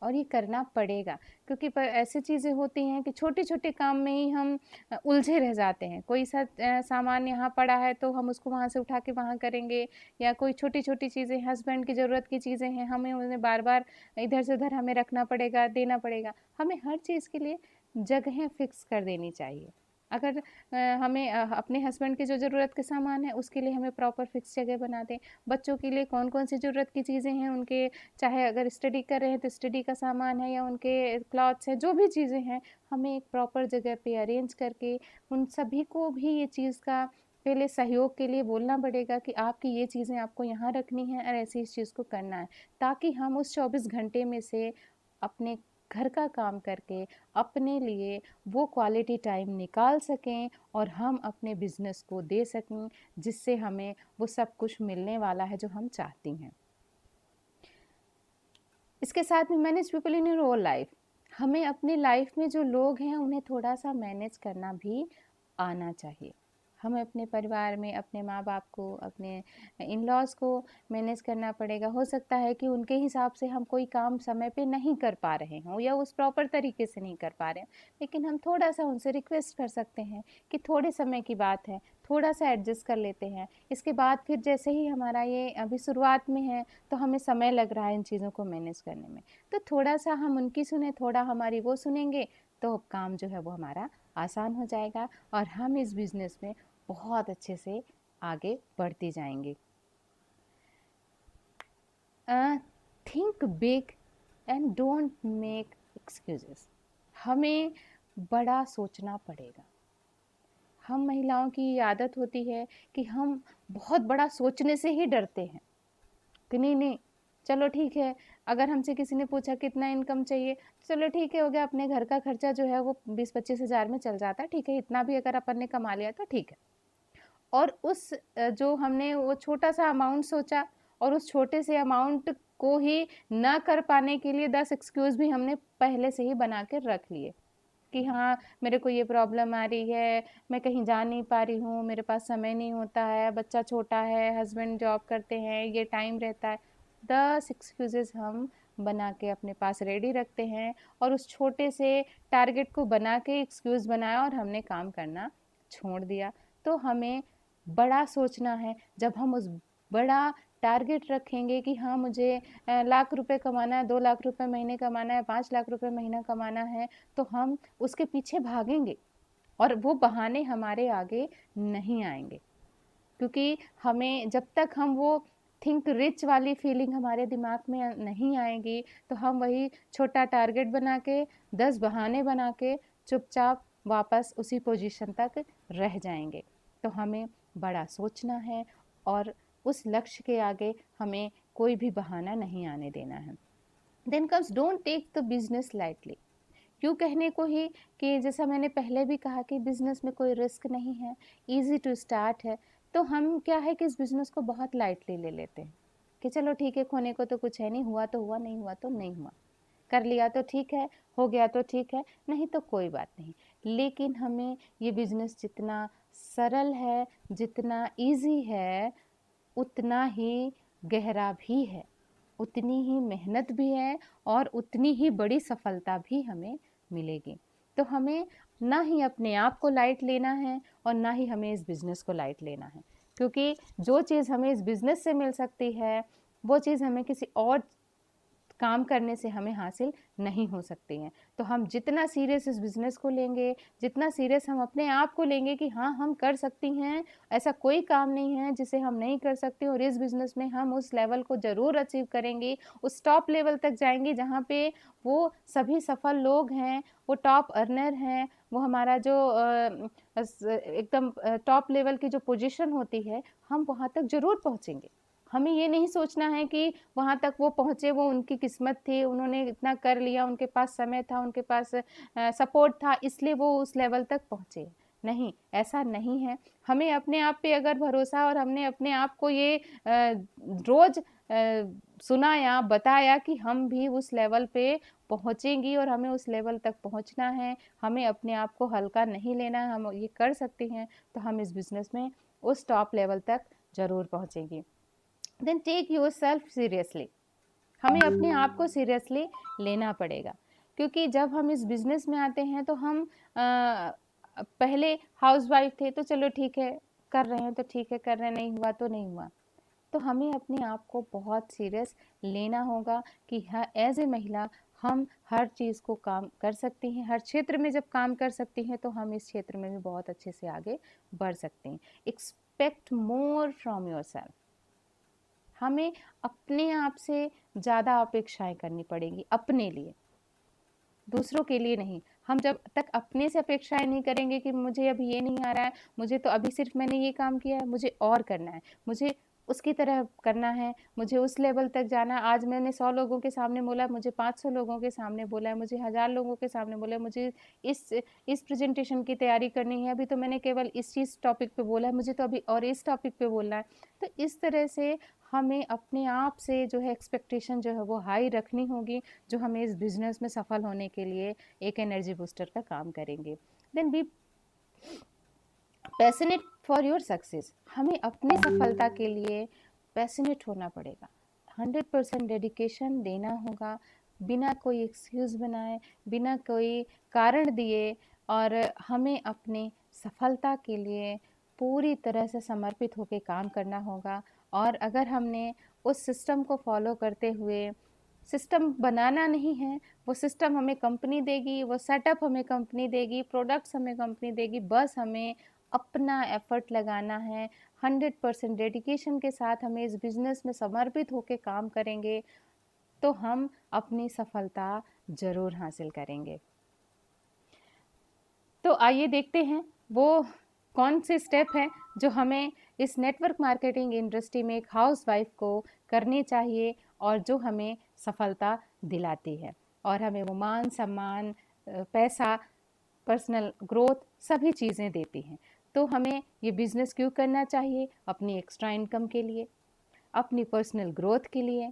Speaker 2: और ये करना पड़ेगा। क्योंकि ऐसी चीज़ें होती हैं कि छोटे छोटे काम में ही हम उलझे रह जाते हैं। कोई सा सामान यहाँ पड़ा है तो हम उसको वहाँ से उठा के वहाँ करेंगे, या कोई छोटी छोटी चीज़ें, हस्बैंड की ज़रूरत की चीज़ें हैं, हमें उन्हें बार बार इधर से उधर हमें रखना पड़ेगा, देना पड़ेगा। हमें हर चीज़ के लिए जगहें फिक्स कर देनी चाहिए। अगर हमें अपने हस्बैंड की जो ज़रूरत के सामान है उसके लिए हमें प्रॉपर फिक्स जगह बना दें। बच्चों के लिए कौन-कौन सी ज़रूरत की चीज़ें हैं उनके, चाहे अगर स्टडी कर रहे हैं तो स्टडी का सामान है या उनके क्लॉथ्स हैं, जो भी चीज़ें हैं, हमें एक प्रॉपर जगह पे अरेंज करके उन सभी को भी ये चीज़ का पहले सहयोग के लिए बोलना पड़ेगा कि आपकी ये चीज़ें आपको यहाँ रखनी है और ऐसे इस चीज़ को करना है, ताकि हम उस 24 घंटे में से अपने घर का काम करके अपने लिए वो क्वालिटी टाइम निकाल सकें और हम अपने बिजनेस को दे सकें, जिससे हमें वो सब कुछ मिलने वाला है जो हम चाहती हैं। इसके साथ में manage people in your whole life, हमें अपनी लाइफ में जो लोग हैं उन्हें थोड़ा सा मैनेज करना भी आना चाहिए। हमें अपने परिवार में अपने माँ बाप को, अपने इन लॉज को मैनेज करना पड़ेगा। हो सकता है कि उनके हिसाब से हम कोई काम समय पे नहीं कर पा रहे हों या उस प्रॉपर तरीके से नहीं कर पा रहे हैं, लेकिन हम थोड़ा सा उनसे रिक्वेस्ट कर सकते हैं कि थोड़े समय की बात है, थोड़ा सा एडजस्ट कर लेते हैं। इसके बाद फिर जैसे ही हमारा ये अभी शुरुआत में है तो हमें समय लग रहा है इन चीज़ों को मैनेज करने में, तो थोड़ा सा हम उनकी सुने, थोड़ा हमारी वो सुनेंगे, तो काम जो है वो हमारा आसान हो जाएगा और हम इस बिज़नेस में बहुत अच्छे से आगे बढ़ते जाएंगे। Think big and don't make excuses, हमें बड़ा सोचना पड़ेगा। हम महिलाओं की आदत होती है कि हम बहुत बड़ा सोचने से ही डरते हैं कि नहीं नहीं, चलो ठीक है, अगर हमसे किसी ने पूछा कितना इनकम चाहिए, चलो ठीक है, हो गया, अपने घर का खर्चा जो है वो 20-25 हज़ार में चल जाता है, ठीक है, इतना भी अगर अपन ने कमा लिया तो ठीक है। और उस जो हमने वो छोटा सा अमाउंट सोचा और उस छोटे से अमाउंट को ही ना कर पाने के लिए 10 एक्सक्यूज़ भी हमने पहले से ही बना के रख लिए कि हाँ, मेरे को ये प्रॉब्लम आ रही है, मैं कहीं जा नहीं पा रही हूँ, मेरे पास समय नहीं होता है, बच्चा छोटा है, हस्बैंड जॉब करते हैं, ये टाइम रहता है। 10 एक्सक्यूज़ेस हम बना के अपने पास रेडी रखते हैं और उस छोटे से टारगेट को बना के एक्सक्यूज़ बनाया और हमने काम करना छोड़ दिया। तो हमें बड़ा सोचना है। जब हम उस बड़ा टारगेट रखेंगे कि हाँ, मुझे लाख रुपए कमाना है, 2 लाख रुपए महीने कमाना है, 5 लाख रुपए महीना कमाना है, तो हम उसके पीछे भागेंगे और वो बहाने हमारे आगे नहीं आएंगे, क्योंकि हमें जब तक हम वो थिंक रिच वाली फीलिंग हमारे दिमाग में नहीं आएगी, तो हम वही छोटा टारगेट बना के, 10 बहाने बना के चुपचाप वापस उसी पोजीशन तक रह जाएंगे। तो हमें बड़ा सोचना है और उस लक्ष्य के आगे हमें कोई भी बहाना नहीं आने देना है। Then comes don't take the business lightly. क्यों कहने को ही कि जैसा मैंने पहले भी कहा कि बिज़नेस में कोई रिस्क नहीं है, ईज़ी टू स्टार्ट है, तो हम क्या है कि इस बिज़नेस को बहुत लाइटली ले लेते हैं कि चलो ठीक है, खोने को तो कुछ है नहीं, हुआ तो हुआ, नहीं हुआ तो नहीं हुआ, कर लिया तो ठीक है, हो गया तो ठीक है, नहीं तो कोई बात नहीं। लेकिन हमें ये बिज़नेस जितना सरल है, जितना ईज़ी है, उतना ही गहरा भी है, उतनी ही मेहनत भी है और उतनी ही बड़ी सफलता भी हमें मिलेगी। तो हमें ना ही अपने आप को लाइट लेना है और ना ही हमें इस बिज़नेस को लाइट लेना है, क्योंकि जो चीज़ हमें इस बिज़नेस से मिल सकती है, वो चीज़ हमें किसी और काम करने से हमें हासिल नहीं हो सकती हैं। तो हम जितना सीरियस इस बिज़नेस को लेंगे, जितना सीरियस हम अपने आप को लेंगे कि हाँ, हम कर सकती हैं, ऐसा कोई काम नहीं है जिसे हम नहीं कर सकते और इस बिज़नेस में हम उस लेवल को ज़रूर अचीव करेंगे, उस टॉप लेवल तक जाएँगे जहाँ पे वो सभी सफल लोग हैं, वो टॉप अर्नर हैं, वो हमारा जो एकदम टॉप लेवल की जो पोजीशन होती है, हम वहाँ तक ज़रूर पहुँचेंगे। हमें ये नहीं सोचना है कि वहाँ तक वो पहुँचे, वो उनकी किस्मत थी, उन्होंने इतना कर लिया, उनके पास समय था, उनके पास सपोर्ट था, इसलिए वो उस लेवल तक पहुँचे। नहीं, ऐसा नहीं है। हमें अपने आप पे अगर भरोसा और हमने अपने आप को ये रोज़ सुनाया, बताया कि हम भी उस लेवल पे पहुँचेंगी और हमें उस लेवल तक पहुँचना है, हमें अपने आप को हल्का नहीं लेना है, हम ये कर सकती हैं, तो हम इस बिज़नेस में उस टॉप लेवल तक ज़रूर पहुँचेंगी। Then take yourself seriously, हमें अपने आप को सीरियसली लेना पड़ेगा, क्योंकि जब हम इस बिज़नेस में आते हैं तो हम पहले हाउसवाइफ थे तो चलो ठीक है, कर रहे हैं तो ठीक है, कर रहे हैं, नहीं हुआ तो नहीं हुआ। तो हमें अपने आप को बहुत सीरियस लेना होगा कि हाँ, एज ए महिला हम हर चीज़ को काम कर सकती हैं, हर क्षेत्र में जब काम कर सकती हैं तो हम इस क्षेत्र में भी बहुत अच्छे से आगे बढ़ सकते हैं। Expect more from yourself. हमें अपने आप से ज़्यादा अपेक्षाएं करनी पड़ेंगी अपने लिए, दूसरों के लिए नहीं। हम जब तक अपने से अपेक्षाएं नहीं करेंगे कि मुझे अभी ये नहीं आ रहा है, मुझे तो अभी सिर्फ मैंने ये काम किया है, मुझे और करना है, मुझे उसकी तरह करना है, मुझे उस लेवल तक जाना है। आज मैंने 100 लोगों के सामने बोला, मुझे 500 लोगों के सामने बोला है, मुझे 1000 लोगों के सामने बोला है, मुझे इस प्रेजेंटेशन की तैयारी करनी है, अभी तो मैंने केवल इस चीज़ टॉपिक पे बोला है, मुझे तो अभी और इस टॉपिक पे बोलना है। तो इस तरह से हमें अपने आप से जो है एक्सपेक्टेशन जो है वो हाई रखनी होगी, जो हमें इस बिज़नेस में सफल होने के लिए एक एनर्जी बूस्टर का काम करेंगे। Then be passionate for your success. हमें अपनी सफलता के लिए पैशनेट होना पड़ेगा, 100% डेडिकेशन देना होगा, बिना कोई एक्सक्यूज़ बनाए, बिना कोई कारण दिए, और हमें अपनी सफलता के लिए पूरी तरह से समर्पित होकर काम करना होगा। और अगर हमने उस सिस्टम को फॉलो करते हुए, सिस्टम बनाना नहीं है, वो सिस्टम हमें कंपनी देगी, वो सेटअप हमें कंपनी देगी, प्रोडक्ट्स हमें कंपनी देगी, बस हमें अपना एफर्ट लगाना है। 100% डेडिकेशन के साथ हमें इस बिज़नेस में समर्पित होकर काम करेंगे तो हम अपनी सफलता ज़रूर हासिल करेंगे। तो आइए देखते हैं वो कौन से स्टेप हैं जो हमें इस नेटवर्क मार्केटिंग इंडस्ट्री में एक हाउसवाइफ को करनी चाहिए और जो हमें सफलता दिलाती है और हमें वो मान सम्मान, पैसा, पर्सनल ग्रोथ सभी चीज़ें देती हैं। तो हमें ये बिज़नेस क्यों करना चाहिए? अपनी एक्स्ट्रा इनकम के लिए, अपनी पर्सनल ग्रोथ के लिए,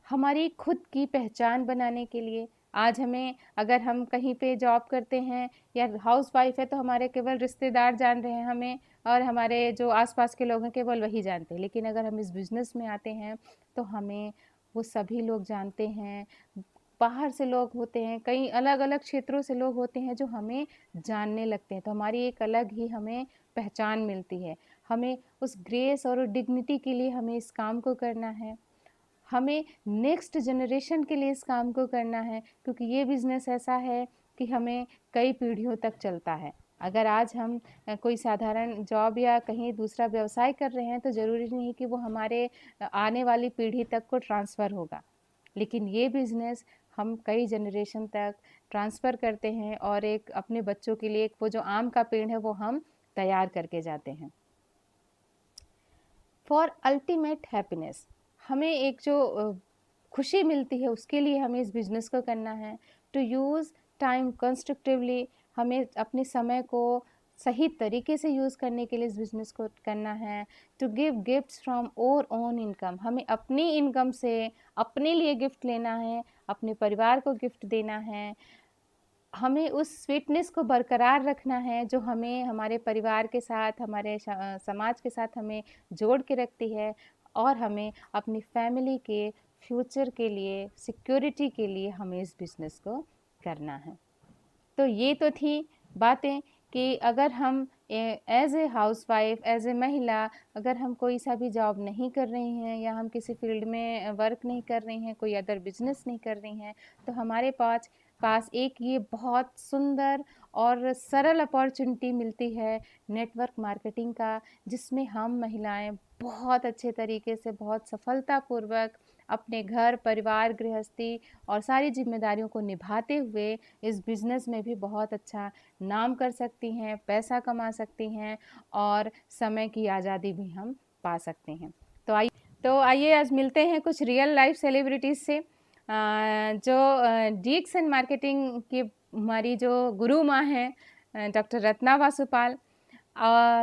Speaker 2: हमारी खुद की पहचान बनाने के लिए। आज हमें, अगर हम कहीं पे जॉब करते हैं या हाउसवाइफ है, तो हमारे केवल रिश्तेदार जान रहे हैं हमें और हमारे जो आसपास के लोग हैं केवल वही जानते हैं। लेकिन अगर हम इस बिज़नेस में आते हैं तो हमें वो सभी लोग जानते हैं, बाहर से लोग होते हैं, कई अलग अलग क्षेत्रों से लोग होते हैं जो हमें जानने लगते हैं। तो हमारी एक अलग ही हमें पहचान मिलती है। हमें उस ग्रेस और डिग्निटी के लिए हमें इस काम को करना है, हमें नेक्स्ट जनरेशन के लिए इस काम को करना है, क्योंकि ये बिज़नेस ऐसा है कि हमें कई पीढ़ियों तक चलता है। अगर आज हम कोई साधारण जॉब या कहीं दूसरा व्यवसाय कर रहे हैं तो ज़रूरी नहीं कि वो हमारे आने वाली पीढ़ी तक को ट्रांसफ़र होगा, लेकिन ये बिज़नेस हम कई जनरेशन तक ट्रांसफ़र करते हैं और एक अपने बच्चों के लिए वो जो आम का पेड़ है वो हम तैयार करके जाते हैं। फॉर अल्टीमेट हैप्पीनेस, हमें एक जो खुशी मिलती है उसके लिए हमें इस बिज़नेस को करना है। टू यूज़ टाइम कंस्ट्रक्टिवली, हमें अपने समय को सही तरीके से यूज़ करने के लिए इस बिज़नेस को करना है। To give gifts from our own income, हमें अपनी इनकम से अपने लिए गिफ्ट लेना है, अपने परिवार को गिफ्ट देना है। हमें उस स्वीटनेस को बरकरार रखना है जो हमें हमारे परिवार के साथ, हमारे समाज के साथ हमें जोड़ के रखती है, और हमें अपनी फैमिली के फ्यूचर के लिए, सिक्योरिटी के लिए हमें इस बिज़नेस को करना है। तो ये तो थी बातें कि अगर हम as a housewife, as a महिला, अगर हम कोई सा भी जॉब नहीं कर रही हैं या हम किसी फील्ड में वर्क नहीं कर रही हैं, कोई अदर बिजनेस नहीं कर रही हैं, तो हमारे पास एक ये बहुत सुंदर और सरल अपॉर्चुनिटी मिलती है नेटवर्क मार्केटिंग का, जिसमें हम महिलाएं बहुत अच्छे तरीके से, बहुत सफलतापूर्वक अपने घर, परिवार, गृहस्थी और सारी जिम्मेदारियों को निभाते हुए इस बिज़नेस में भी बहुत अच्छा नाम कर सकती हैं, पैसा कमा सकती हैं और समय की आज़ादी भी हम पा सकते हैं। तो आइए आज मिलते हैं कुछ रियल लाइफ सेलिब्रिटीज़ से, जो DXN मार्केटिंग की हमारी जो गुरु माँ हैं, डॉक्टर रत्ना वासुपाल।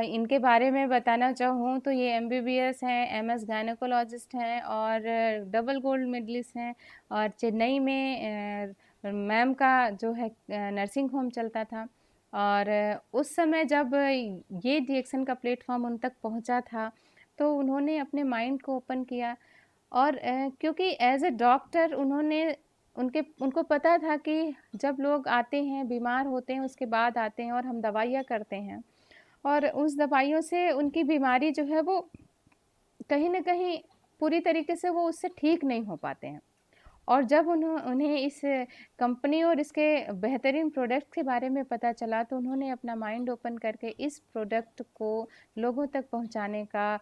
Speaker 2: इनके बारे में बताना चाहूँ तो ये MBBS हैं, MS गायनेकोलॉजिस्ट हैं और डबल गोल्ड मेडलिस्ट हैं, और चेन्नई में मैम का जो है नर्सिंग होम चलता था। और उस समय जब ये DXN का प्लेटफॉर्म उन तक पहुंचा था तो उन्होंने अपने माइंड को ओपन किया, और क्योंकि एज ए डॉक्टर उनको पता था कि जब लोग आते हैं, बीमार होते हैं, उसके बाद आते हैं और हम दवाइयाँ करते हैं, और उस दवाइयों से उनकी बीमारी जो है वो कहीं ना कहीं पूरी तरीके से वो उससे ठीक नहीं हो पाते हैं। और जब उन्हें इस कंपनी और इसके बेहतरीन प्रोडक्ट के बारे में पता चला, तो उन्होंने अपना माइंड ओपन करके इस प्रोडक्ट को लोगों तक पहुंचाने का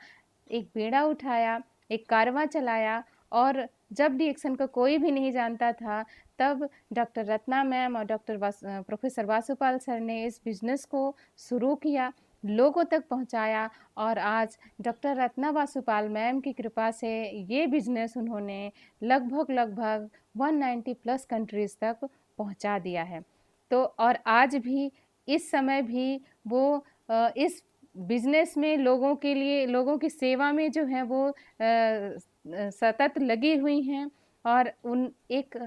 Speaker 2: एक बेड़ा उठाया, एक कारवां चलाया। और जब डीएक्सन को कोई भी नहीं जानता था, तब डॉक्टर रत्ना मैम और प्रोफेसर वासुपाल सर ने इस बिज़नेस को शुरू किया, लोगों तक पहुंचाया, और आज डॉक्टर रत्ना वासुपाल मैम की कृपा से ये बिज़नेस उन्होंने लगभग 190 प्लस कंट्रीज़ तक पहुंचा दिया है। तो और आज भी, इस समय भी वो इस बिज़नेस में लोगों के लिए, लोगों की सेवा में जो है वो सतत लगी हुई हैं, और उन एक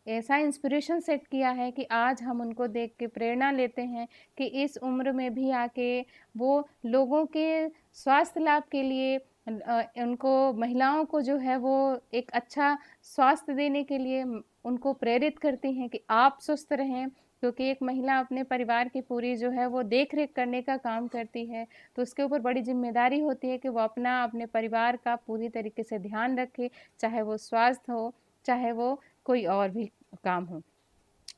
Speaker 2: ऐसा इंस्पिरेशन सेट किया है कि आज हम उनको देख के प्रेरणा लेते हैं कि इस उम्र में भी आके वो लोगों के स्वास्थ्य लाभ के लिए, उनको, महिलाओं को जो है वो एक अच्छा स्वास्थ्य देने के लिए उनको प्रेरित करती हैं कि आप स्वस्थ रहें, क्योंकि एक महिला अपने परिवार की पूरी जो है वो देख रेख करने का काम करती है, तो उसके ऊपर बड़ी जिम्मेदारी होती है कि वो अपने परिवार का पूरी तरीके से ध्यान रखे, चाहे वो स्वास्थ्य हो, चाहे वो कोई और भी काम हो।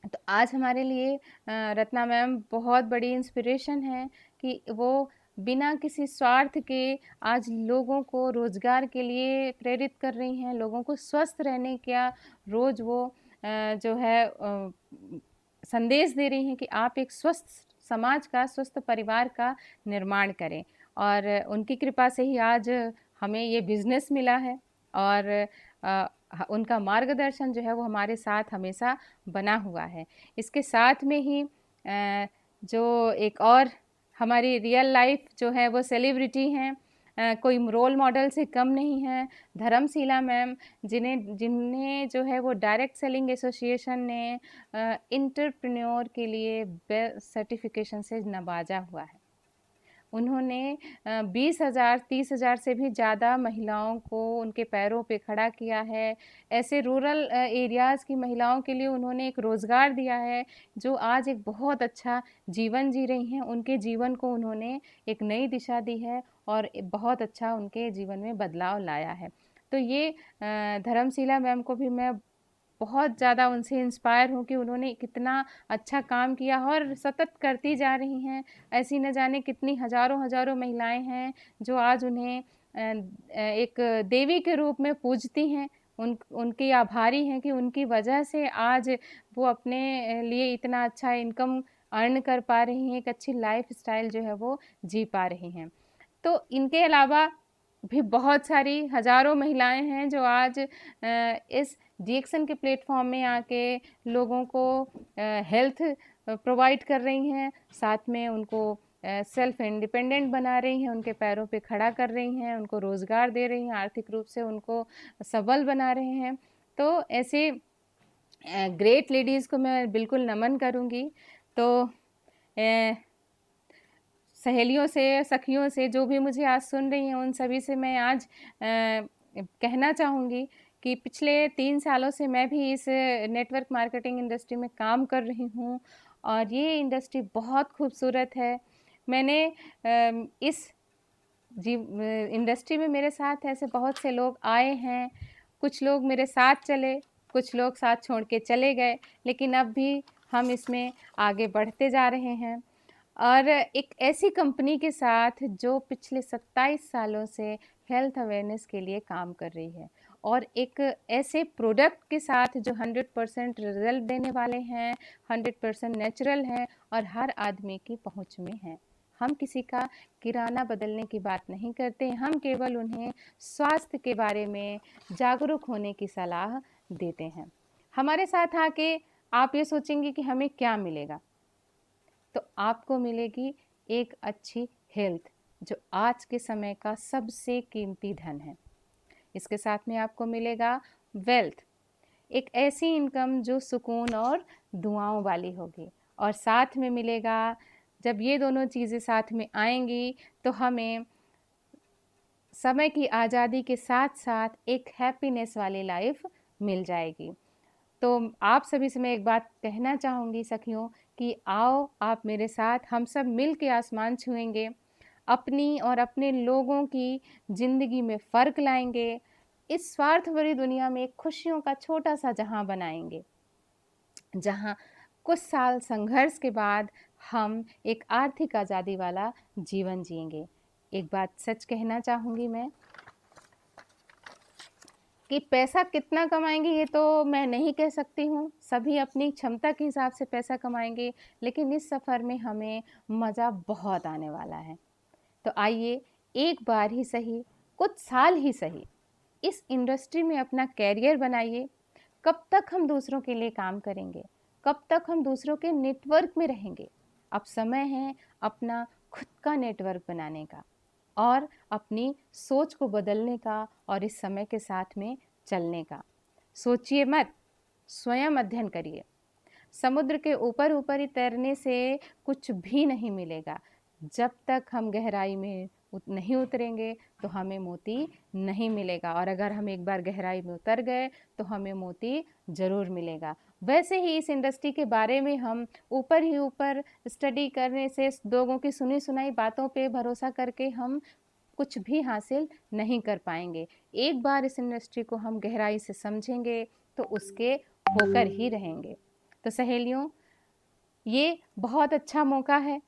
Speaker 2: तो आज हमारे लिए रत्ना मैम बहुत बड़ी इंस्पिरेशन है कि वो बिना किसी स्वार्थ के आज लोगों को रोज़गार के लिए प्रेरित कर रही हैं, लोगों को स्वस्थ रहने का रोज़ वो जो है संदेश दे रही हैं कि आप एक स्वस्थ समाज का, स्वस्थ परिवार का निर्माण करें। और उनकी कृपा से ही आज हमें ये बिज़नेस मिला है, और उनका मार्गदर्शन जो है वो हमारे साथ हमेशा बना हुआ है। इसके साथ में ही जो एक और हमारी रियल लाइफ जो है वो सेलिब्रिटी हैं, कोई रोल मॉडल से कम नहीं है, धर्मशीला मैम, जिन्हें जो है वो डायरेक्ट सेलिंग एसोसिएशन ने एंटरप्रेन्योर के लिए बेस्ट सर्टिफिकेशन से नवाजा हुआ है। उन्होंने 20,000 30,000 से भी ज़्यादा महिलाओं को उनके पैरों पे खड़ा किया है। ऐसे रूरल एरियाज़ की महिलाओं के लिए उन्होंने एक रोज़गार दिया है, जो आज एक बहुत अच्छा जीवन जी रही हैं। उनके जीवन को उन्होंने एक नई दिशा दी है और बहुत अच्छा उनके जीवन में बदलाव लाया है। तो ये धर्मशीला मैम को भी मैं बहुत ज़्यादा उनसे इंस्पायर हूँ कि उन्होंने कितना अच्छा काम किया और सतत करती जा रही हैं। ऐसी न जाने कितनी हज़ारों महिलाएं हैं जो आज उन्हें एक देवी के रूप में पूजती हैं, उनकी आभारी हैं कि उनकी वजह से आज वो अपने लिए इतना अच्छा इनकम अर्न कर पा रही हैं, एक अच्छी लाइफ स्टाइल जो है वो जी पा रही हैं। तो इनके अलावा भी बहुत सारी हज़ारों महिलाएं हैं जो आज इस डीएक्सन के प्लेटफॉर्म में आके लोगों को हेल्थ प्रोवाइड कर रही हैं, साथ में उनको सेल्फ इंडिपेंडेंट बना रही हैं, उनके पैरों पे खड़ा कर रही हैं, उनको रोज़गार दे रही हैं, आर्थिक रूप से उनको सबल बना रहे हैं। तो ऐसे ग्रेट लेडीज़ को मैं बिल्कुल नमन करूँगी। तो सहेलियों से, सखियों से, जो भी मुझे आज सुन रही हैं, उन सभी से मैं आज कहना चाहूँगी कि पिछले 3 सालों से मैं भी इस नेटवर्क मार्केटिंग इंडस्ट्री में काम कर रही हूँ और ये इंडस्ट्री बहुत खूबसूरत है। मैंने इस इंडस्ट्री में मेरे साथ ऐसे बहुत से लोग आए हैं, कुछ लोग मेरे साथ चले, कुछ लोग साथ छोड़ के चले गए, लेकिन अब भी हम इसमें आगे बढ़ते जा रहे हैं। और एक ऐसी कंपनी के साथ जो पिछले 27 सालों से हेल्थ अवेयरनेस के लिए काम कर रही है, और एक ऐसे प्रोडक्ट के साथ जो 100% रिजल्ट देने वाले हैं, 100% नेचुरल हैं और हर आदमी की पहुंच में हैं। हम किसी का किराना बदलने की बात नहीं करते, हम केवल उन्हें स्वास्थ्य के बारे में जागरूक होने की सलाह देते हैं। हमारे साथ आके आप ये सोचेंगे कि हमें क्या मिलेगा, तो आपको मिलेगी एक अच्छी हेल्थ, जो आज के समय का सबसे कीमती धन है। इसके साथ में आपको मिलेगा वेल्थ, एक ऐसी इनकम जो सुकून और दुआओं वाली होगी, और साथ में मिलेगा, जब ये दोनों चीज़ें साथ में आएंगी तो हमें समय की आज़ादी के साथ साथ एक हैप्पीनेस वाली लाइफ मिल जाएगी। तो आप सभी से मैं एक बात कहना चाहूँगी सखियों कि आओ आप मेरे साथ, हम सब मिल के आसमान छुएंगे, अपनी और अपने लोगों की ज़िंदगी में फ़र्क लाएंगे, इस स्वार्थ भरी दुनिया में एक खुशियों का छोटा-सा जहां बनाएंगे, जहां कुछ साल संघर्ष के बाद हम एक आर्थिक आज़ादी वाला जीवन जिएंगे। एक बात सच कहना चाहूँगी मैं कि पैसा कितना कमाएंगे ये तो मैं नहीं कह सकती हूँ, सभी अपनी क्षमता के हिसाब से पैसा कमाएंगे, लेकिन इस सफ़र में हमें मज़ा बहुत आने वाला है। तो आइए एक बार ही सही, कुछ साल ही सही, इस इंडस्ट्री में अपना कैरियर बनाइए। कब तक हम दूसरों के लिए काम करेंगे, कब तक हम दूसरों के नेटवर्क में रहेंगे। अब समय है अपना खुद का नेटवर्क बनाने का और अपनी सोच को बदलने का और इस समय के साथ में चलने का। सोचिए मत, स्वयं अध्ययन करिए। समुद्र के ऊपर ऊपर ही तैरने से कुछ भी नहीं मिलेगा। जब तक हम गहराई में नहीं उतरेंगे तो हमें मोती नहीं मिलेगा, और अगर हम एक बार गहराई में उतर गए तो हमें मोती ज़रूर मिलेगा। वैसे ही इस इंडस्ट्री के बारे में हम ऊपर ही ऊपर स्टडी करने से, लोगों की सुनी सुनाई बातों पे भरोसा करके हम कुछ भी हासिल नहीं कर पाएंगे। एक बार इस इंडस्ट्री को हम गहराई से समझेंगे तो उसके होकर ही रहेंगे। तो सहेलियों, ये बहुत अच्छा मौका है।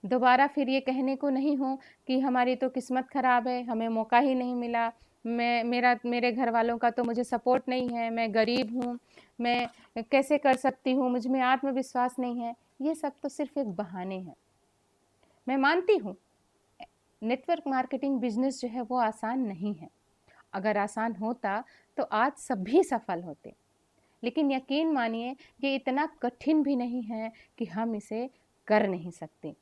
Speaker 2: दोबारा फिर ये कहने को नहीं हो कि हमारी तो किस्मत ख़राब है, हमें मौका ही नहीं मिला, मेरे घर वालों का तो मुझे सपोर्ट नहीं है, मैं गरीब हूँ, मैं कैसे कर सकती हूँ, मुझ में आत्मविश्वास नहीं है। ये सब तो सिर्फ एक बहाने हैं। मैं मानती हूँ नेटवर्क मार्केटिंग बिजनेस जो है वो आसान नहीं है। अगर आसान होता तो आज सभी सफल होते, लेकिन यकीन मानिए ये इतना कठिन भी नहीं है कि हम इसे कर नहीं सकते।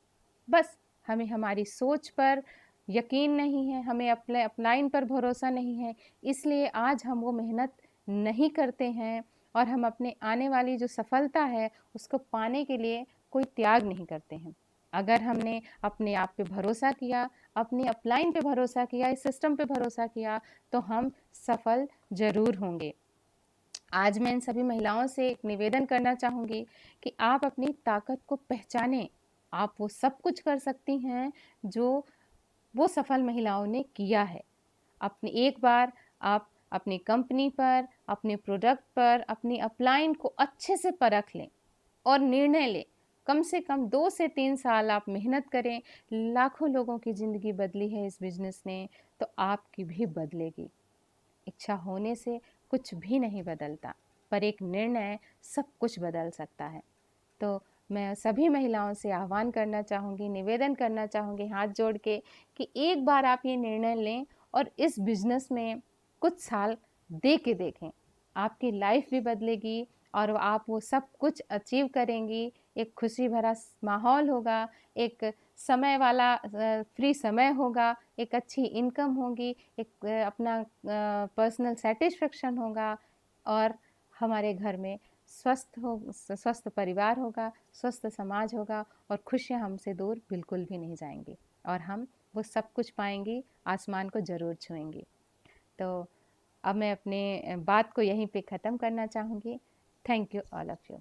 Speaker 2: बस हमें हमारी सोच पर यकीन नहीं है, हमें अपने अपलाइन पर भरोसा नहीं है, इसलिए आज हम वो मेहनत नहीं करते हैं और हम अपने आने वाली जो सफलता है उसको पाने के लिए कोई त्याग नहीं करते हैं। अगर हमने अपने आप पे भरोसा किया, अपनी अपलाइन पे भरोसा किया, इस सिस्टम पे भरोसा किया, तो हम सफल ज़रूर होंगे। आज मैं इन सभी महिलाओं से एक निवेदन करना चाहूँगी कि आप अपनी ताकत को पहचानें। आप वो सब कुछ कर सकती हैं जो वो सफल महिलाओं ने किया है। अपनी एक बार आप अपनी कंपनी पर, अपने प्रोडक्ट पर, अपनी अपलाइन को अच्छे से परख लें और निर्णय लें। कम से कम 2 से 3 साल आप मेहनत करें। लाखों लोगों की ज़िंदगी बदली है इस बिजनेस ने, तो आपकी भी बदलेगी। इच्छा होने से कुछ भी नहीं बदलता, पर एक निर्णय सब कुछ बदल सकता है। तो मैं सभी महिलाओं से आह्वान करना चाहूँगी, निवेदन करना चाहूँगी हाथ जोड़ के कि एक बार आप ये निर्णय लें और इस बिज़नेस में कुछ साल दे के देखें। आपकी लाइफ भी बदलेगी और आप वो सब कुछ अचीव करेंगी। एक खुशी भरा माहौल होगा, एक समय वाला फ्री समय होगा, एक अच्छी इनकम होगी, एक अपना पर्सनल सेटिस्फेक्शन होगा और हमारे घर में स्वस्थ परिवार होगा, स्वस्थ समाज होगा और खुशियाँ हमसे दूर बिल्कुल भी नहीं जाएंगी और हम वो सब कुछ पाएंगी, आसमान को ज़रूर छुएंगी। तो अब मैं अपने बात को यहीं पे ख़त्म करना चाहूँगी। Thank you all of you.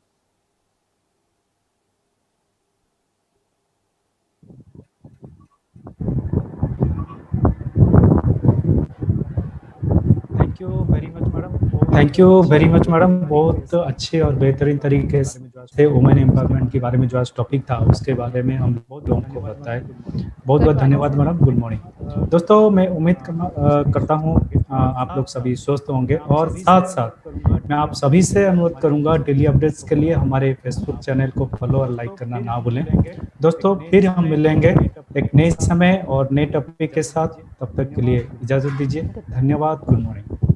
Speaker 1: Thank you very much madam. बहुत अच्छे और बेहतरीन तरीके से वुमेन एम्पावरमेंट के बारे में जो आज टॉपिक था उसके बारे में हम बहुत लोगों को बताए। बहुत बहुत धन्यवाद मैडम। गुड मॉर्निंग दोस्तों। मैं उम्मीद करता हूँ आप लोग सभी स्वस्थ होंगे और साथ साथ मैं आप सभी से अनुरोध करूंगा डेली अपडेट्स के लिए हमारे फेसबुक चैनल को फॉलो और लाइक करना ना भूलें। दोस्तों फिर हम मिलेंगे एक नए समय और नए टॉपिक के साथ। तब तक के लिए इजाजत दीजिए। धन्यवाद। Good morning.